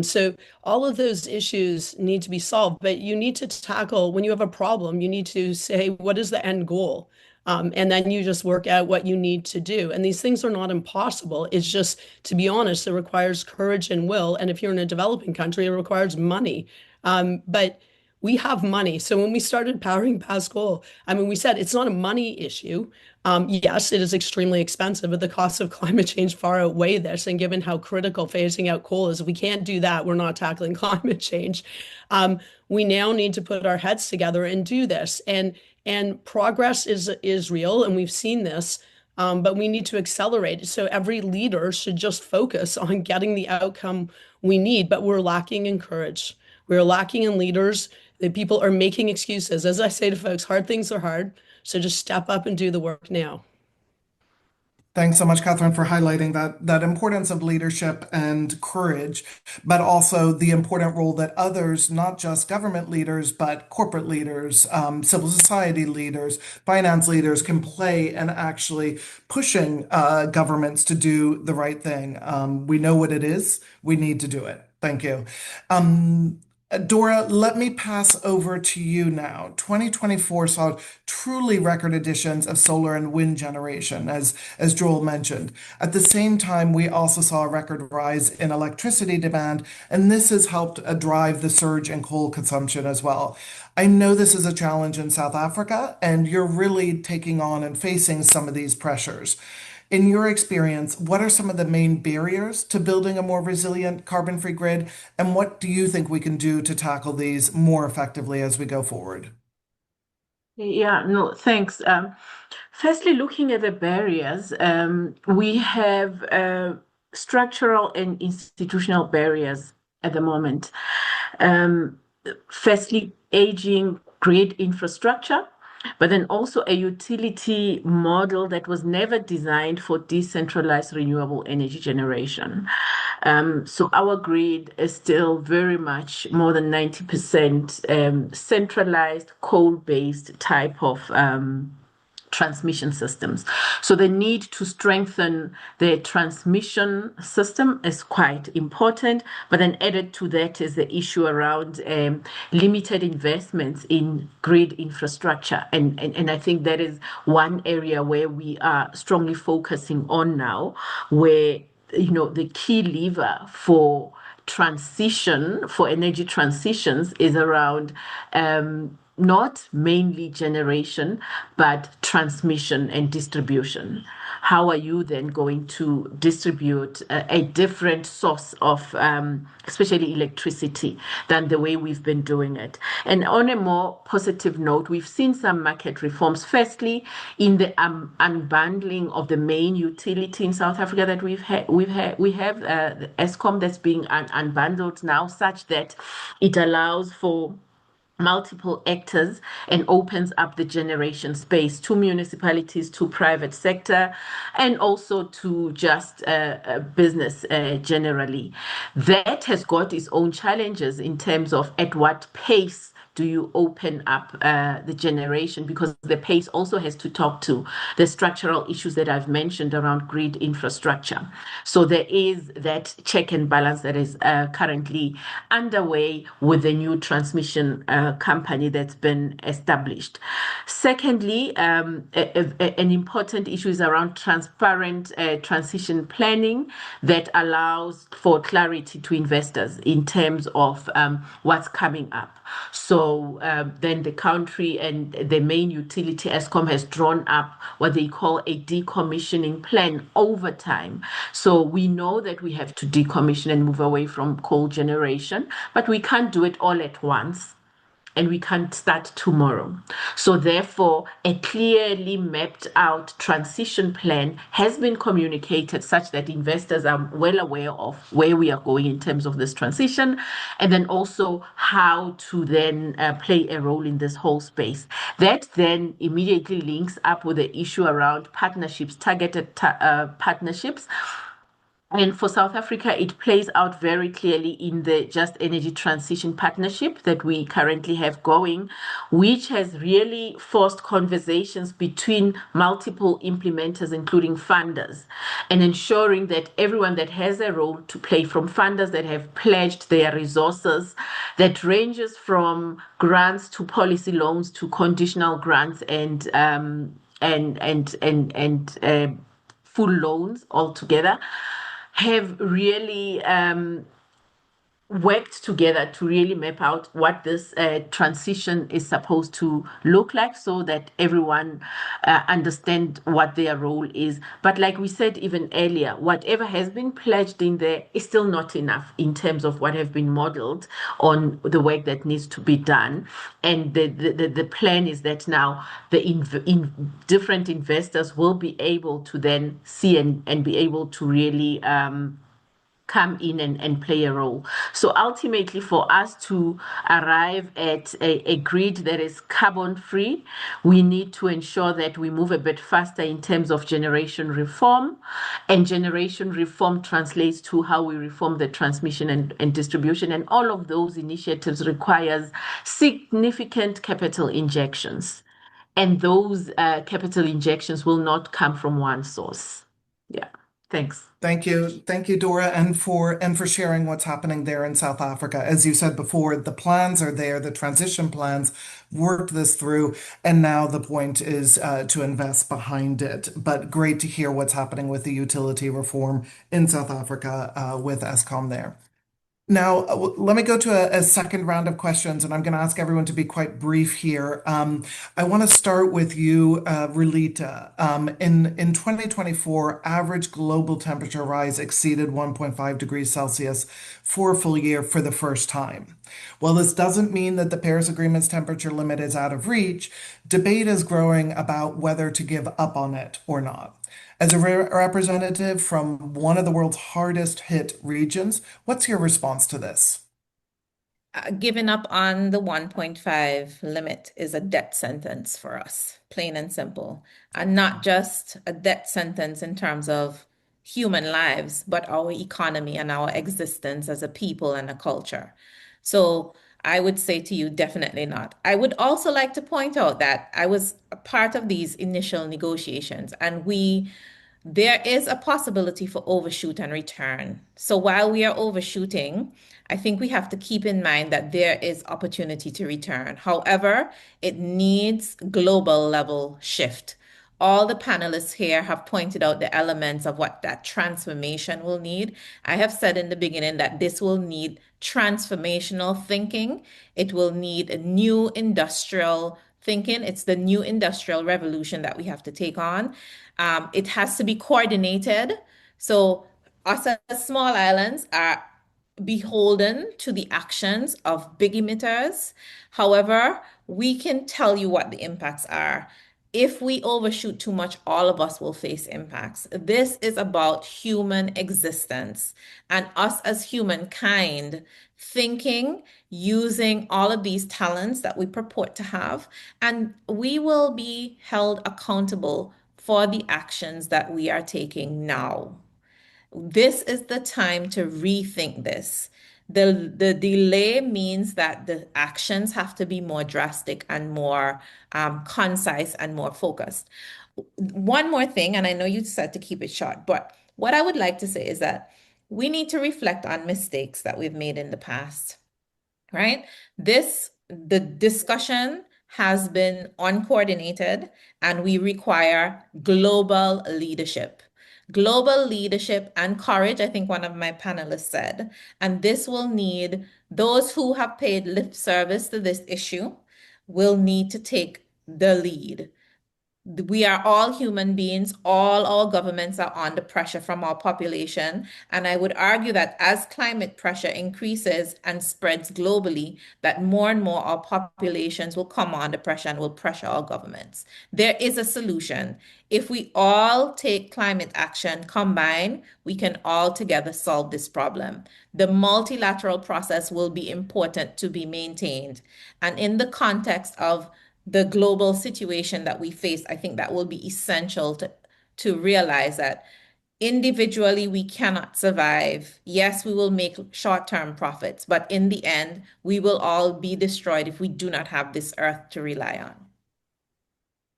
So all of those issues need to be solved, but you need to tackle, when you have a problem, you need to say, what is the end goal? And then you just work out what you need to do. And these things are not impossible. It's just, to be honest, it requires courage and will. And if you're in a developing country, it requires money. But we have money. So when we started powering past coal, I mean, we said it's not a money issue. Yes, it is extremely expensive, but the costs of climate change far outweigh this. And given how critical phasing out coal is, if we can't do that, we're not tackling climate change. We now need to put our heads together and do this. And progress is real, and we've seen this, but we need to accelerate it. So every leader should just focus on getting the outcome we need, but we're lacking in courage. We're lacking in leaders. The people are making excuses. As I say to folks, hard things are hard. So just step up and do the work now. Thanks so much, Catherine, for highlighting that importance of leadership and courage, but also the important role that others, not just government leaders, but corporate leaders, civil society leaders, finance leaders, can play in actually pushing governments to do the right thing. We know what it is. We need to do it. Thank you. Dora, let me pass over to you now. 2024 saw truly record additions of solar and wind generation, as Joel mentioned. At the same time, we also saw a record rise in electricity demand, and this has helped drive the surge in coal consumption as well. I know this is a challenge in South Africa, and you're really taking on and facing some of these pressures. In your experience, what are some of the main barriers to building a more resilient carbon-free grid, and what do you think we can do to tackle these more effectively as we go forward? Yeah, no, thanks. Firstly, looking at the barriers, we have structural and institutional barriers at the moment. Firstly, aging grid infrastructure, but then also a utility model that was never designed for decentralized renewable energy generation. So our grid is still very much more than 90% centralized coal-based type of transmission systems. So the need to strengthen the transmission system is quite important, but then added to that is the issue around limited investments in grid infrastructure. And I think that is one area where we are strongly focusing on now, where the key lever for energy transitions is around not mainly generation, but transmission and distribution. How are you then going to distribute a different source of, especially electricity, than the way we've been doing it? And on a more positive note, we've seen some market reforms. Firstly, in the unbundling of the main utility in South Africa that we have the Eskom that's being unbundled now, such that it allows for multiple actors and opens up the generation space to municipalities, to private sector, and also to just business generally. That has got its own challenges in terms of at what pace do you open up the generation? Because the pace also has to talk to the structural issues that I've mentioned around grid infrastructure. So there is that check and balance that is currently underway with the new transmission company that's been established. Secondly, an important issue is around transparent transition planning that allows for clarity to investors in terms of what's coming up. So then the country and the main utility, ESCOM, has drawn up what they call a decommissioning plan over time. So we know that we have to decommission and move away from coal generation, but we can't do it all at once and we can't start tomorrow. So therefore, a clearly mapped out transition plan has been communicated such that investors are well aware of where we are going in terms of this transition, and then also how to then play a role in this whole space. That then immediately links up with the issue around partnerships, targeted partnerships. And for South Africa, it plays out very clearly in the Just Energy Transition Partnership that we currently have going, which has really forced conversations between multiple implementers, including funders, and ensuring that everyone that has a role to play, from funders that have pledged their resources, that ranges from grants to policy loans to conditional grants and full loans altogether, have really worked together to really map out what this transition is supposed to look like so that everyone understand what their role is. But like we said even earlier, whatever has been pledged in there is still not enough in terms of what have been modeled on the work that needs to be done. And the plan is that now the different investors will be able to then see and be able to really come in and play a role. So ultimately, for us to arrive at a grid that is carbon free, we need to ensure that we move a bit faster in terms of generation reform. And generation reform translates to how we reform the transmission and distribution. And all of those initiatives requires significant capital injections. And those capital injections will not come from one source. Yeah, thanks. Thank you, Dora, and for sharing what's happening there in South Africa. As you said before, the plans are there, the transition plans worked this through, and now the point is to invest behind it. But great to hear what's happening with the utility reform in South Africa with Eskom there. Now, let me go to a second round of questions, and I'm going to ask everyone to be quite brief here. I want to start with you, Relita. In 2024, average global temperature rise exceeded 1.5 degrees Celsius for a full year for the first time. While this doesn't mean that the Paris Agreement's temperature limit is out of reach, debate is growing about whether to give up on it or not. As a representative from one of the world's hardest hit regions, what's your response to this? Giving up on the 1.5 limit is a death sentence for us, plain and simple. And not just a death sentence in terms of human lives, but our economy and our existence as a people and a culture. So I would say to you, definitely not. I would also like to point out that I was a part of these initial negotiations, and there is a possibility for overshoot and return. So while we are overshooting, I think we have to keep in mind that there is opportunity to return. However, it needs global level shift. All the panelists here have pointed out the elements of what that transformation will need. I have said in the beginning that this will need transformational thinking. It will need a new industrial thinking. It's the new industrial revolution that we have to take on. It has to be coordinated. So us as small islands are beholden to the actions of big emitters. However, we can tell you what the impacts are. If we overshoot too much, all of us will face impacts. This is about human existence and us as humankind thinking, using all of these talents that we purport to have, and we will be held accountable for the actions that we are taking now. This is the time to rethink this. The delay means that the actions have to be more drastic and more concise and more focused. One more thing, and I know you said to keep it short, but what I would like to say is that we need to reflect on mistakes that we've made in the past, right? The discussion has been uncoordinated, and we require global leadership. Global leadership and courage, I think one of my panelists said, and this will need those who have paid lip service to this issue will need to take the lead. We are all human beings. All our governments are under pressure from our population. And I would argue that as climate pressure increases and spreads globally, that more and more our populations will come under pressure and will pressure our governments. There is a solution. If we all take climate action combined, we can all together solve this problem. The multilateral process will be important to be maintained. And in the context of the global situation that we face, I think that will be essential to realize that individually we cannot survive. Yes, we will make short-term profits, but in the end, we will all be destroyed if we do not have this earth to rely on.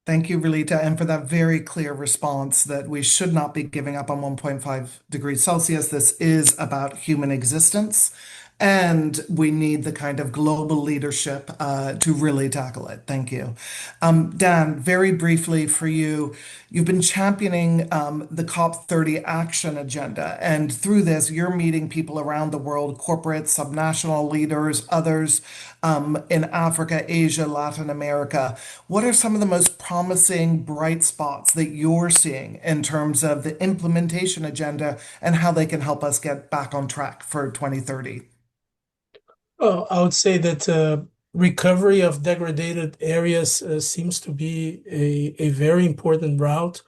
Thank you, Relita, and for that very clear response that we should not be giving up on 1.5 degrees Celsius. This is about human existence, and we need the kind of global leadership to really tackle it. Thank you. Dan, very briefly for you, you've been championing the COP30 action agenda, and through this, you're meeting people around the world, corporate, subnational leaders, others in Africa, Asia, Latin America. What are some of the most promising bright spots that you're seeing in terms of the implementation agenda and how they can help us get back on track for 2030? Oh, I would say that recovery of degraded areas seems to be a very important route.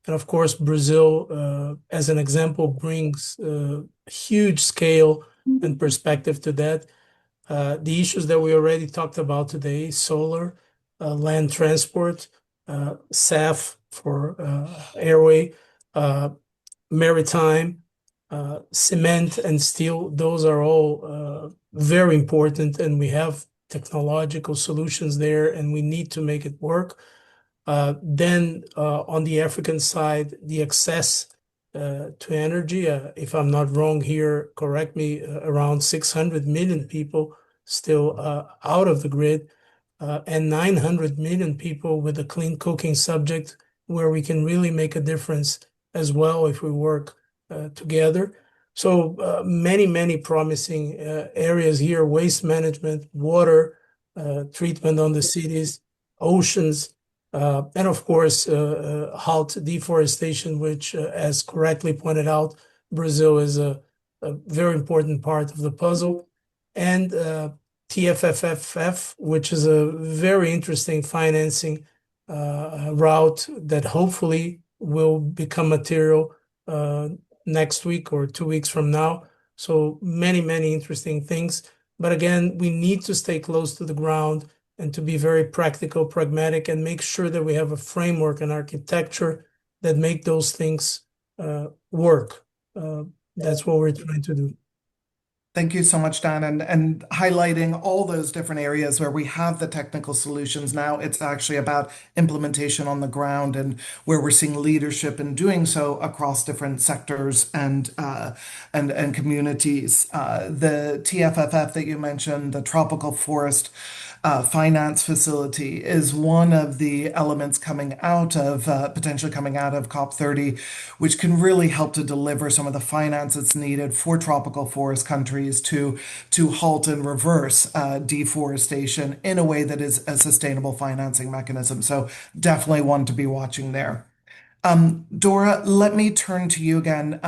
And of course, Brazil, as an example, brings huge scale and perspective to that. The issues that we already talked about today, solar, land transport, SAF for airway, maritime, cement and steel, those are all very important, and we have technological solutions there, and we need to make it work. Then on the African side, the access to energy, if I'm not wrong here, correct me, around 600 million people still out of the grid, and 900 million people with a clean cooking subject where we can really make a difference as well if we work together. So many promising areas here: waste management, water treatment on the cities, oceans, and of course, halt deforestation, which, as correctly pointed out, Brazil is a very important part of the puzzle, and TFFFF, which is a very interesting financing route that hopefully will become material next week or 2 weeks from now. So many interesting things. But again, we need to stay close to the ground and to be very practical, pragmatic, and make sure that we have a framework and architecture that make those things work. That's what we're trying to do. Thank you so much, Dan, and highlighting all those different areas where we have the technical solutions now. It's actually about implementation on the ground and where we're seeing leadership in doing so across different sectors and communities. The TFFF that you mentioned, the Tropical Forest Finance Facility, is one of the elements coming out of potentially coming out of COP30, which can really help to deliver some of the finance that's needed for tropical forest countries to halt and reverse deforestation in a way that is a sustainable financing mechanism. So definitely one to be watching there. Dora, let me turn to you again.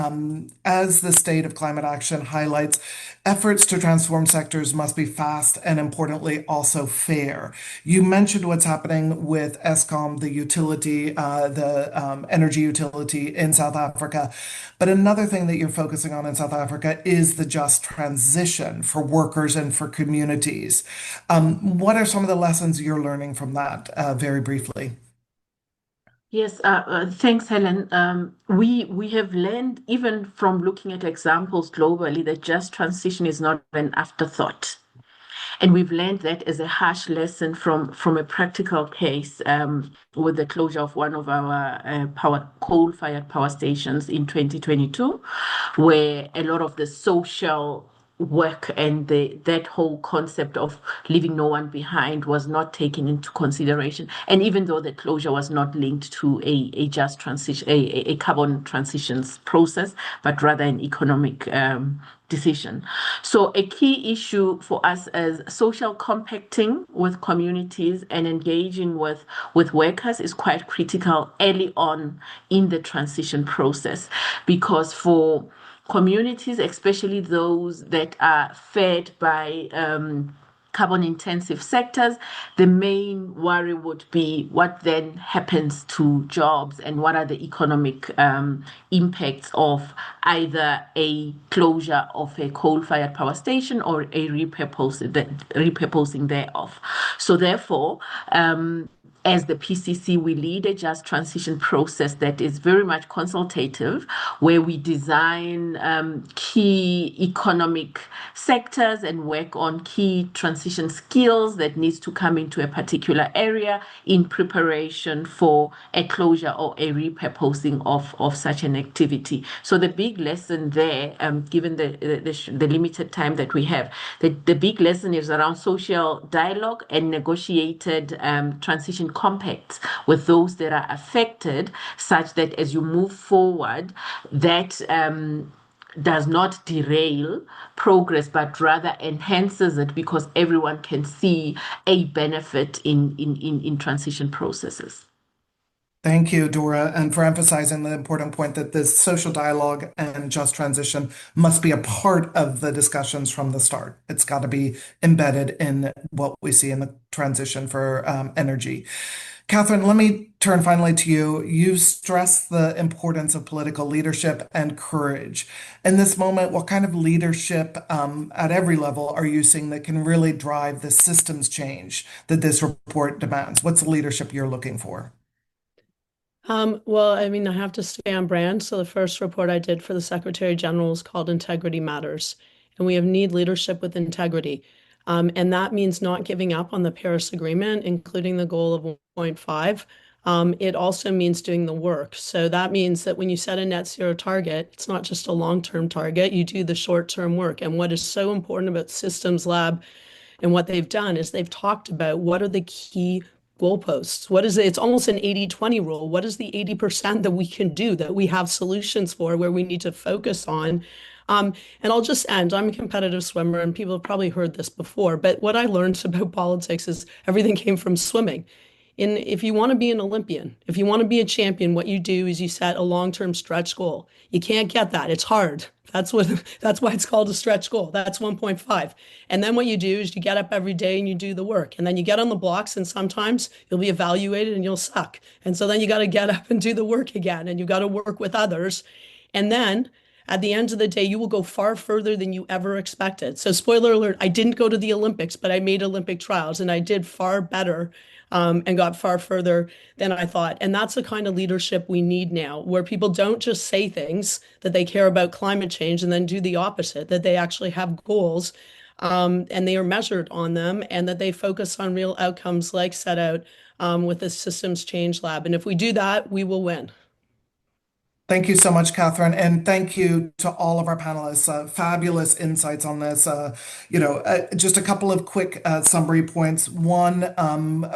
As the state of climate action highlights, efforts to transform sectors must be fast and importantly also fair. You mentioned what's happening with Eskom, the utility, the energy utility in South Africa. But another thing that you're focusing on in South Africa is the just transition for workers and for communities. What are some of the lessons you're learning from that, very briefly? Yes, thanks, Helen. We have learned even from looking at examples globally that just transition is not an afterthought. And we've learned that as a harsh lesson from a practical case with the closure of one of our coal-fired power stations in 2022, where a lot of the social work and that whole concept of leaving no one behind was not taken into consideration. And even though the closure was not linked to a just transition, a carbon transitions process, but rather an economic decision. So a key issue for us as social compacting with communities and engaging with workers is quite critical early on in the transition process, because for communities, especially those that are fed by carbon intensive sectors, the main worry would be what then happens to jobs and what are the economic impacts of either a closure of a coal-fired power station or a repurposing thereof. So therefore, as the PCC, we lead a just transition process that is very much consultative, where we design key economic sectors and work on key transition skills that needs to come into a particular area in preparation for a closure or a repurposing of such an activity. So the big lesson there, given the limited time that we have, the big lesson is around social dialogue and negotiated transition compacts with those that are affected, such that as you move forward, that does not derail progress, but rather enhances it, because everyone can see a benefit in transition processes. Thank you, Dora, and for emphasizing the important point that this social dialogue and just transition must be a part of the discussions from the start. It's got to be embedded in what we see in the transition for energy. Catherine, let me turn finally to you. You stressed the importance of political leadership and courage. In this moment, what kind of leadership at every level are you seeing that can really drive the systems change that this report demands? What's the leadership you're looking for? Well, I mean, I have to stay on brand. So the first report I did for the Secretary General was called Integrity Matters. And we have need leadership with integrity. And that means not giving up on the Paris Agreement, including the goal of 1.5. It also means doing the work. So that means that when you set a net zero target, it's not just a long-term target, you do the short-term work. And what is so important about Systems Lab and what they've done is they've talked about what are the key goalposts. What is it? It's almost an 80-20 rule. What is the 80% that we can do, that we have solutions for, where we need to focus on? And I'll just end. I'm a competitive swimmer, and people have probably heard this before, but what I learned about politics is everything came from swimming. If you want to be an Olympian, if you want to be a champion, what you do is you set a long-term stretch goal. You can't get that. It's hard. That's why it's called a stretch goal. That's 1.5. And then what you do is you get up every day and you do the work. And then you get on the blocks, and sometimes you'll be evaluated and you'll suck. And so then you got to get up and do the work again, and you got to work with others. And then at the end of the day, you will go far further than you ever expected. So spoiler alert, I didn't go to the Olympics, but I made Olympic trials, and I did far better and got far further than I thought. And that's the kind of leadership we need now, where people don't just say things that they care about climate change and then do the opposite, that they actually have goals and they are measured on them, and that they focus on real outcomes like set out with the Systems Change Lab. And if we do that, we will win. Thank you so much, Catherine, and thank you to all of our panelists. Fabulous insights on this. Just a couple of quick summary points. One,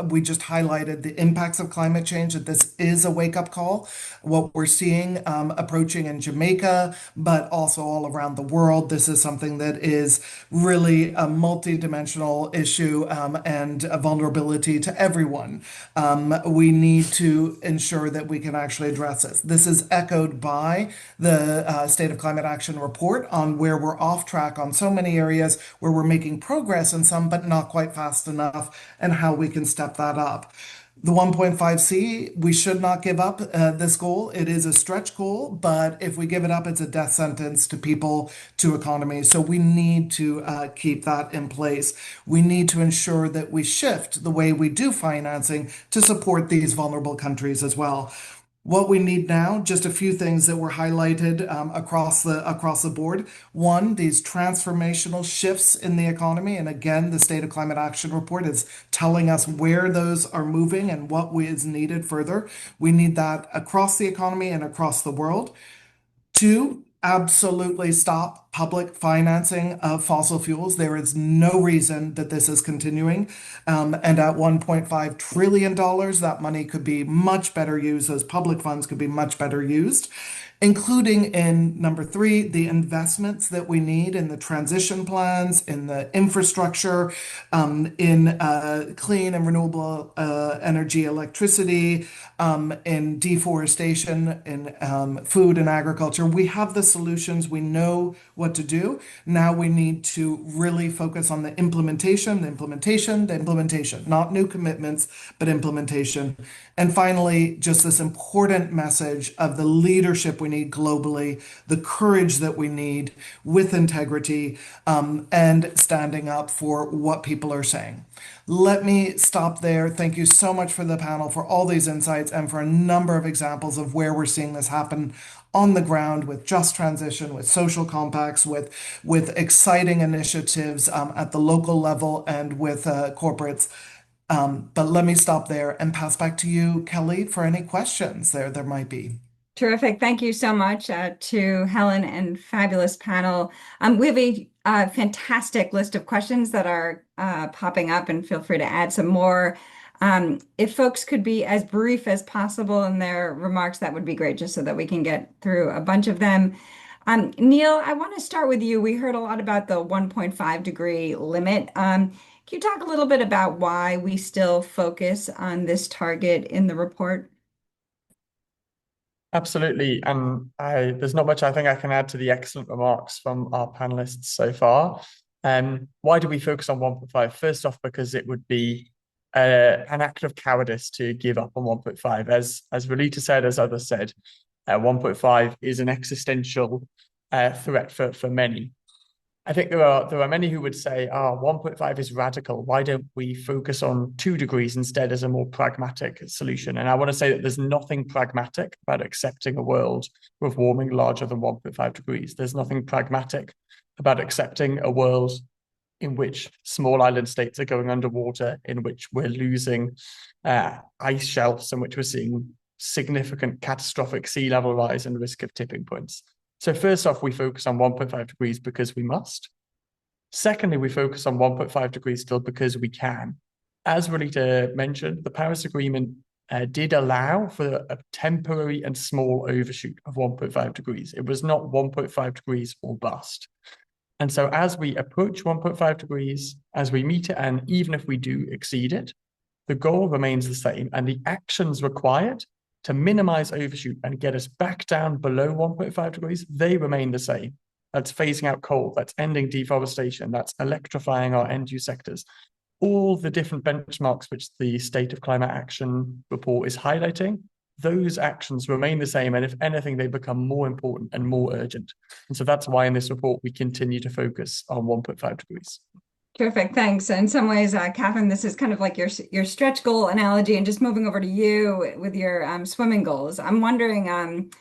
we just highlighted the impacts of climate change, that this is a wake-up call. What we're seeing approaching in Jamaica, but also all around the world, this is something that is really a multidimensional issue and a vulnerability to everyone. We need to ensure that we can actually address this. This is echoed by the State of Climate Action report on where we're off track on so many areas, where we're making progress in some, but not quite fast enough, and how we can step that up. The 1.5C, we should not give up this goal. It is a stretch goal, but if we give it up, it's a death sentence to people, to economies. So we need to keep that in place. We need to ensure that we shift the way we do financing to support these vulnerable countries as well. What we need now, just a few things that were highlighted across the board. One, these transformational shifts in the economy, and again, the State of Climate Action Report is telling us where those are moving and what is needed further. We need that across the economy and across the world. Two, absolutely stop public financing of fossil fuels. There is no reason that this is continuing. And at $1.5 trillion, that money could be much better used. Those public funds could be much better used, including in number three, the investments that we need in the transition plans, in the infrastructure, in clean and renewable energy, electricity, in deforestation, in food and agriculture. We have the solutions. We know what to do. Now we need to really focus on the implementation, not new commitments, but implementation. And finally, just this important message of the leadership we need globally, the courage that we need with integrity, and standing up for what people are saying. Let me stop there. Thank you so much for the panel, for all these insights, and for a number of examples of where we're seeing this happen on the ground with just transition, with social compacts, with exciting initiatives at the local level and with corporates. But let me stop there and pass back to you, Kelly, for any questions there might be. Terrific. Thank you so much to Helen and fabulous panel. We have a fantastic list of questions that are popping up, and feel free to add some more. If folks could be as brief as possible in their remarks, that would be great, just so that we can get through a bunch of them. Neil, I want to start with you. We heard a lot about the 1.5 degree limit. Can you talk a little bit about why we still focus on this target in the report? Absolutely. And there's not much I think I can add to the excellent remarks from our panelists so far. Why do we focus on 1.5? First off, because it would be an act of cowardice to give up on 1.5. As Rolita said, as others said, 1.5 is an existential threat for many. I think there are many who would say, 1.5 is radical. Why don't we focus on 2 degrees instead as a more pragmatic solution? And I want to say that there's nothing pragmatic about accepting a world with warming larger than 1.5 degrees. There's nothing pragmatic about accepting a world in which small island states are going underwater, in which we're losing ice shelves, in which we're seeing significant catastrophic sea level rise and risk of tipping points. So first off, we focus on 1.5 degrees because we must. Secondly, we focus on 1.5 degrees still because we can. As Rolita mentioned, the Paris Agreement did allow for a temporary and small overshoot of 1.5 degrees. It was not 1.5 degrees or bust. And so as we approach 1.5 degrees, as we meet it, and even if we do exceed it, the goal remains the same, and the actions required to minimize overshoot and get us back down below 1.5 degrees, they remain the same. That's phasing out coal, that's ending deforestation, that's electrifying our end-use sectors. All the different benchmarks which the State of Climate Action report is highlighting, those actions remain the same, and if anything, they become more important and more urgent. And so that's why in this report, we continue to focus on 1.5 degrees. Terrific, thanks. In some ways, Catherine, this is kind of like your stretch goal analogy, and just moving over to you with your swimming goals. I'm wondering,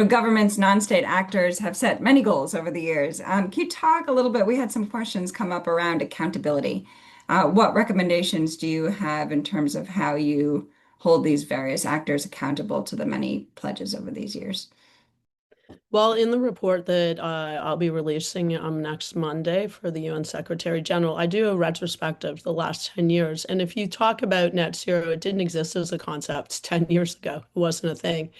governments, non-state actors have set many goals over the years. Can you talk a little bit? We had some questions come up around accountability. What recommendations do you have in terms of how you hold these various actors accountable to the many pledges over these years? Well, in the report that I'll be releasing next Monday for the UN Secretary General, I do a retrospective of the last 10 years. And if you talk about net zero, it didn't exist as a concept 10 years ago. It wasn't a thing.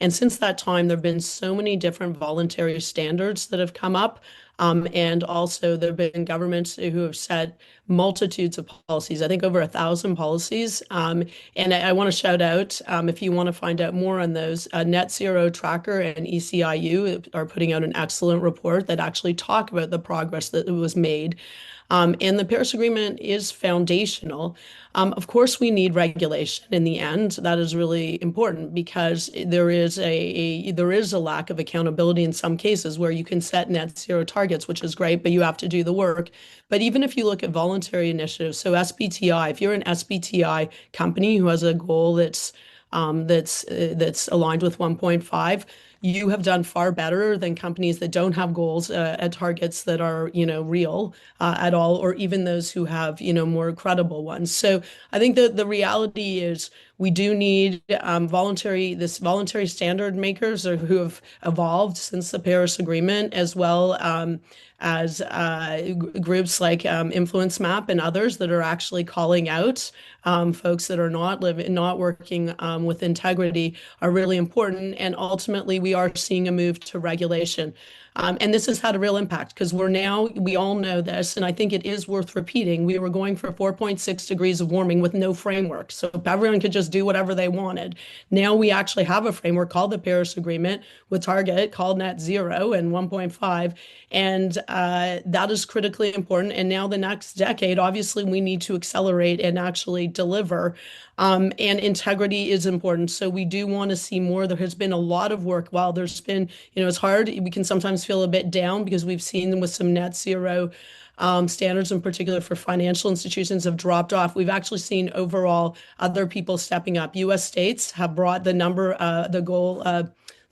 And since that time, there have been so many different voluntary standards that have come up. And also there have been governments who have set multitudes of policies, I think over 1,000 policies. And I want to shout out, if you want to find out more on those, Net Zero Tracker and ECIU you are putting out an excellent report that actually talk about the progress that was made. And the Paris Agreement is foundational. Of course, we need regulation in the end. That is really important because there is a lack of accountability in some cases where you can set net zero targets, which is great, but you have to do the work. But even if you look at voluntary initiatives, so SBTI, if you're an SBTI company who has a goal that's aligned with 1.5, you have done far better than companies that don't have goals at targets that are, real at all, or even those who have, more credible ones. So I think that the reality is we do need voluntary standard makers who have evolved since the Paris Agreement, as well as groups like Influence Map and others that are actually calling out folks that are not working with integrity are really important. And ultimately, we are seeing a move to regulation. And this has had a real impact because we all know this, and I think it is worth repeating. We were going for 4.6 degrees of warming with no framework. So if everyone could just do whatever they wanted, now we actually have a framework called the Paris Agreement with target called net zero and 1.5. And that is critically important. And now the next decade, obviously, we need to accelerate and actually deliver. And integrity is important. So we do want to see more. There has been a lot of work. While there's been, it's hard. We can sometimes feel a bit down because we've seen them with some net zero standards, in particular for financial institutions, have dropped off. We've actually seen overall other people stepping up. U.S. states have brought the goal,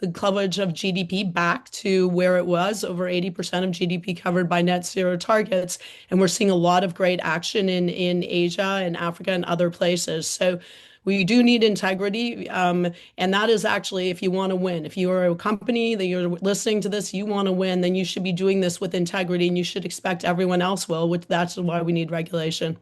the coverage of GDP back to where it was, over 80% of GDP covered by net zero targets. And we're seeing a lot of great action in Asia and Africa and other places. So we do need integrity. And that is actually, if you want to win, if you are a company that you're listening to this, you want to win, then you should be doing this with integrity, and you should expect everyone else will, which that's why we need regulation.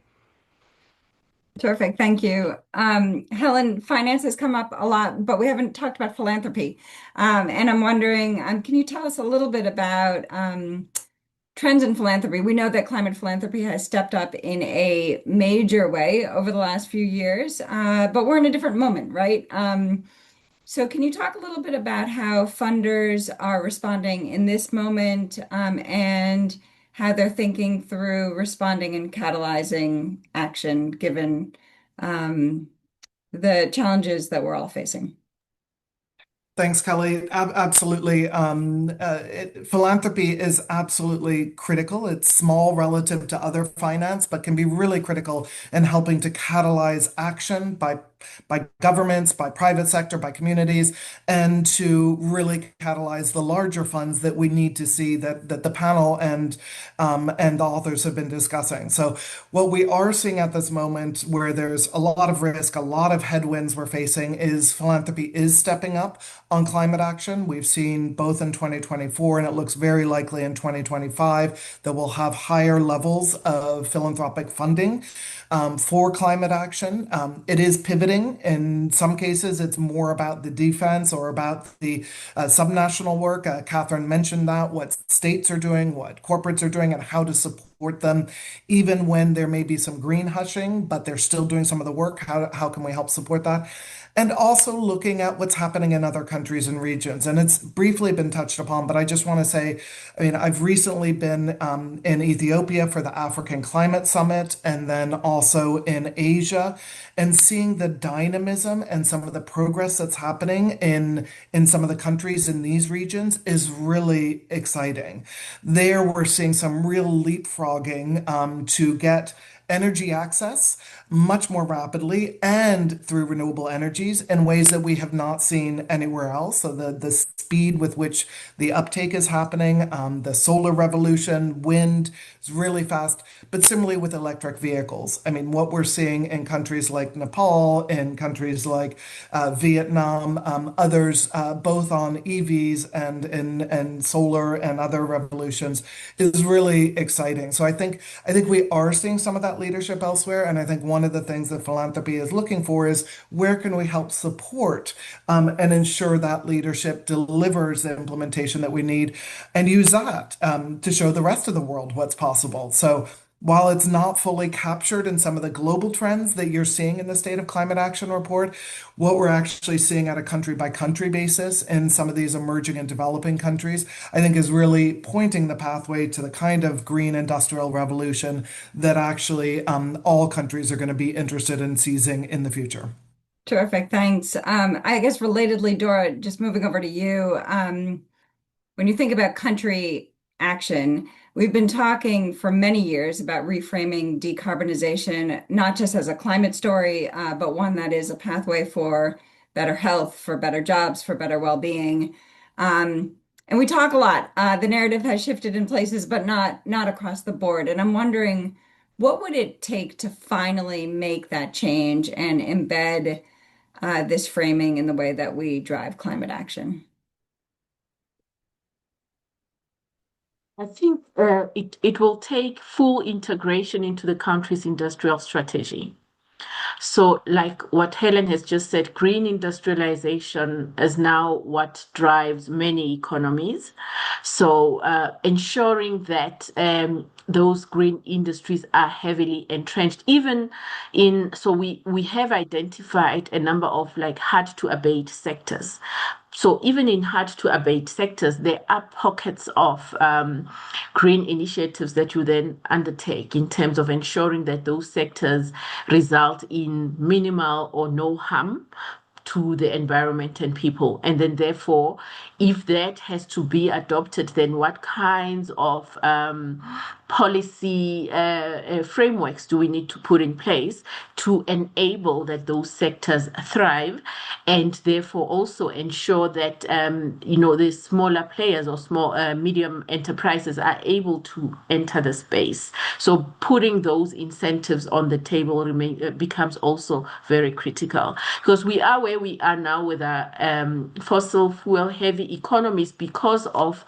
Terrific. Thank you. Helen, finance has come up a lot, but we haven't talked about philanthropy. And I'm wondering, can you tell us a little bit about trends in philanthropy? We know that climate philanthropy has stepped up in a major way over the last few years, but we're in a different moment, right? So can you talk a little bit about how funders are responding in this moment, and how they're thinking through responding and catalyzing action given the challenges that we're all facing? Thanks, Kelly. Absolutely. Philanthropy is absolutely critical. It's small relative to other finance, but can be really critical in helping to catalyze action by governments, by private sector, by communities, and to really catalyze the larger funds that we need to see that the panel and the authors have been discussing. So what we are seeing at this moment, where there's a lot of risk, a lot of headwinds we're facing, is philanthropy is stepping up on climate action. We've seen both in 2024, and it looks very likely in 2025 that we'll have higher levels of philanthropic funding for climate action. It is pivoting. In some cases, it's more about the defense or about the subnational work. Catherine mentioned that, what states are doing, what corporates are doing, and how to support them, even when there may be some green hushing, but they're still doing some of the work. How can we help support that? And also looking at what's happening in other countries and regions. And it's briefly been touched upon, but I just want to say, I mean, I've recently been in Ethiopia for the African Climate Summit, and then also in Asia, and seeing the dynamism and some of the progress that's happening in some of the countries in these regions is really exciting. There, we're seeing some real leapfrogging to get energy access much more rapidly and through renewable energies in ways that we have not seen anywhere else. So the speed with which the uptake is happening, the solar revolution, wind is really fast, but similarly with electric vehicles. I mean, what we're seeing in countries like Nepal, in countries like Vietnam, others, both on EVs and in solar and other revolutions, is really exciting. So I think we are seeing some of that leadership elsewhere, and I think one of the things that philanthropy is looking for is where can we help support and ensure that leadership delivers the implementation that we need, and use that to show the rest of the world what's possible. So While it's not fully captured in some of the global trends that you're seeing in the State of Climate Action report, what we're actually seeing at a country by country basis in some of these emerging and developing countries, I think is really pointing the pathway to the kind of green industrial revolution that actually all countries are going to be interested in seizing in the future. Terrific, thanks. I guess relatedly, Dora, just moving over to you. When you think about country action, we've been talking for many years about reframing decarbonization, not just as a climate story, but one that is a pathway for better health, for better jobs, for better well-being. And we talk a lot. The narrative has shifted in places, but not across the board. And I'm wondering, what would it take to finally make that change and embed this framing in the way that we drive climate action? I think it will take full integration into the country's industrial strategy. So, like what Helen has just said, green industrialization is now what drives many economies. So, ensuring that those green industries are heavily entrenched, even in, so we have identified a number of like hard to abate sectors. So even in hard to abate sectors, there are pockets of green initiatives that you then undertake in terms of ensuring that those sectors result in minimal or no harm to the environment and people. And then therefore, if that has to be adopted, then what kinds of policy frameworks do we need to put in place to enable that those sectors thrive, and therefore also ensure that the smaller players or small medium enterprises are able to enter the space. So putting those incentives on the table becomes also very critical, because we are where we are now with our fossil fuel heavy economies because of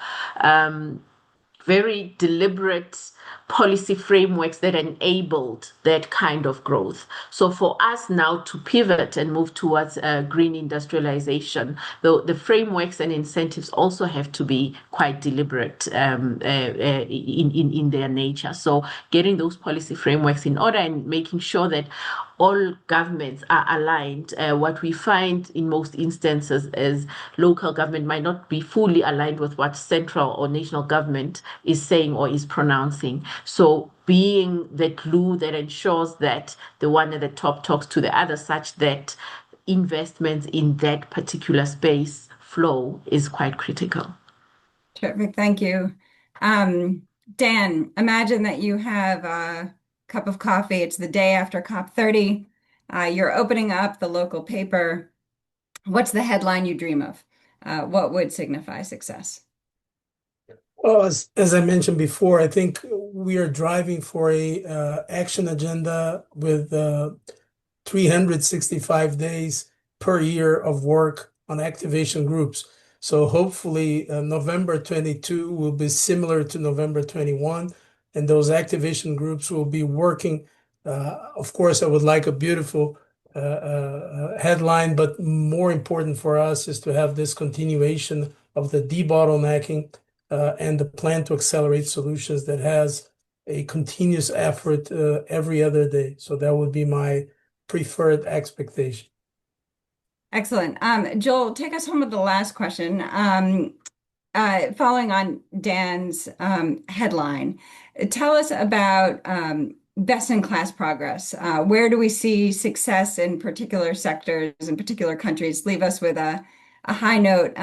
very deliberate policy frameworks that enabled that kind of growth. So for us now to pivot and move towards green industrialization, the frameworks and incentives also have to be quite deliberate in their nature. So getting those policy frameworks in order and making sure that all governments are aligned. What we find in most instances is local government might not be fully aligned with what central or national government is saying or is pronouncing. So being the glue that ensures that the one at the top talks to the other, such that investments in that particular space flow, is quite critical. Terrific, thank you. Dan, imagine that you have a cup of coffee. It's the day after COP30. You're opening up the local paper. What's the headline you dream of? What would signify success? Well, as I mentioned before, I think we are driving for a action agenda with 365 days per year of work on activation groups. So hopefully November 22 will be similar to November 21, and those activation groups will be working. Of course, I would like a beautiful headline, but more important for us is to have this continuation of the debottlenecking and the plan to accelerate solutions that has a continuous effort every other day. So that would be my preferred expectation. Excellent. Joel, take us home with the last question. Following on Dan's headline, tell us about best-in-class progress. Where do we see success in particular sectors, in particular countries? Leave us with a high note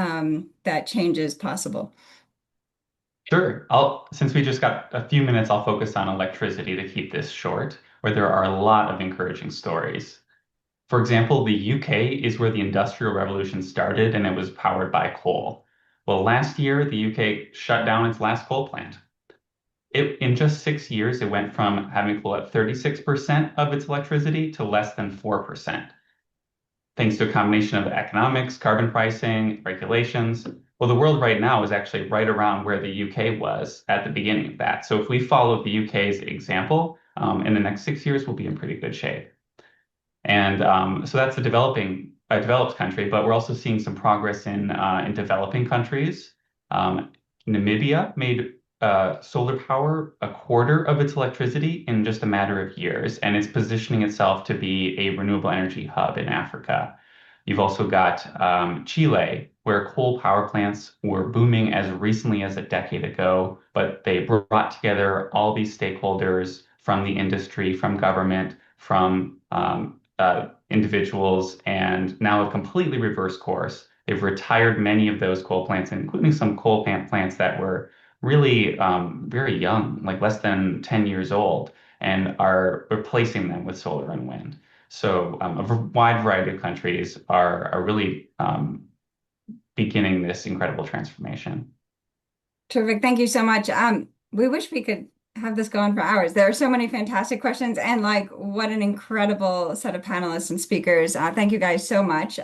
that change is possible. Sure. Since we just got a few minutes, I'll focus on electricity to keep this short, where there are a lot of encouraging stories. For example, the UK is where the Industrial Revolution started, and it was powered by coal. Well, last year, the UK shut down its last coal plant. In just 6 years, it went from having coal at 36% of its electricity to less than 4%. Thanks to a combination of economics, carbon pricing, regulations. Well, the world right now is actually right around where the UK was at the beginning of that. So if we follow the UK's example, in the next 6 years, we'll be in pretty good shape. And so that's a developed country, but we're also seeing some progress in developing countries. Namibia made solar power a quarter of its electricity in just a matter of years, and it's positioning itself to be a renewable energy hub in Africa. You've also got Chile, where coal power plants were booming as recently as a decade ago, but they brought together all these stakeholders from the industry, from government, from individuals, and now have completely reversed course. They've retired many of those coal plants, including some coal plant plants that were really very young, like less than 10 years old, and are replacing them with solar and wind. So wide variety of countries are really beginning this incredible transformation. Terrific. Thank you so much. We wish we could have this go on for hours. There are so many fantastic questions, and like what an incredible set of panelists and speakers. Thank you guys so much.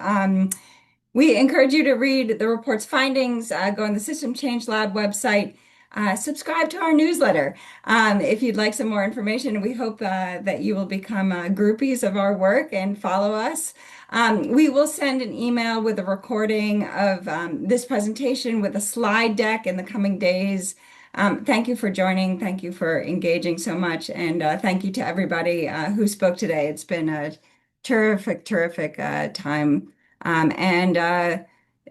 We encourage you to read the report's findings, go on the System Change Lab website, subscribe to our newsletter if you'd like some more information. We hope that you will become groupies of our work and follow us. We will send an email with a recording of this presentation with a slide deck in the coming days. Thank you for joining. Thank you for engaging so much. And thank you to everybody who spoke today. It's been a terrific, terrific time. And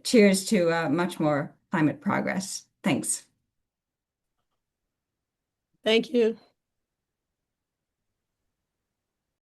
cheers to much more climate progress. Thanks. Thank you.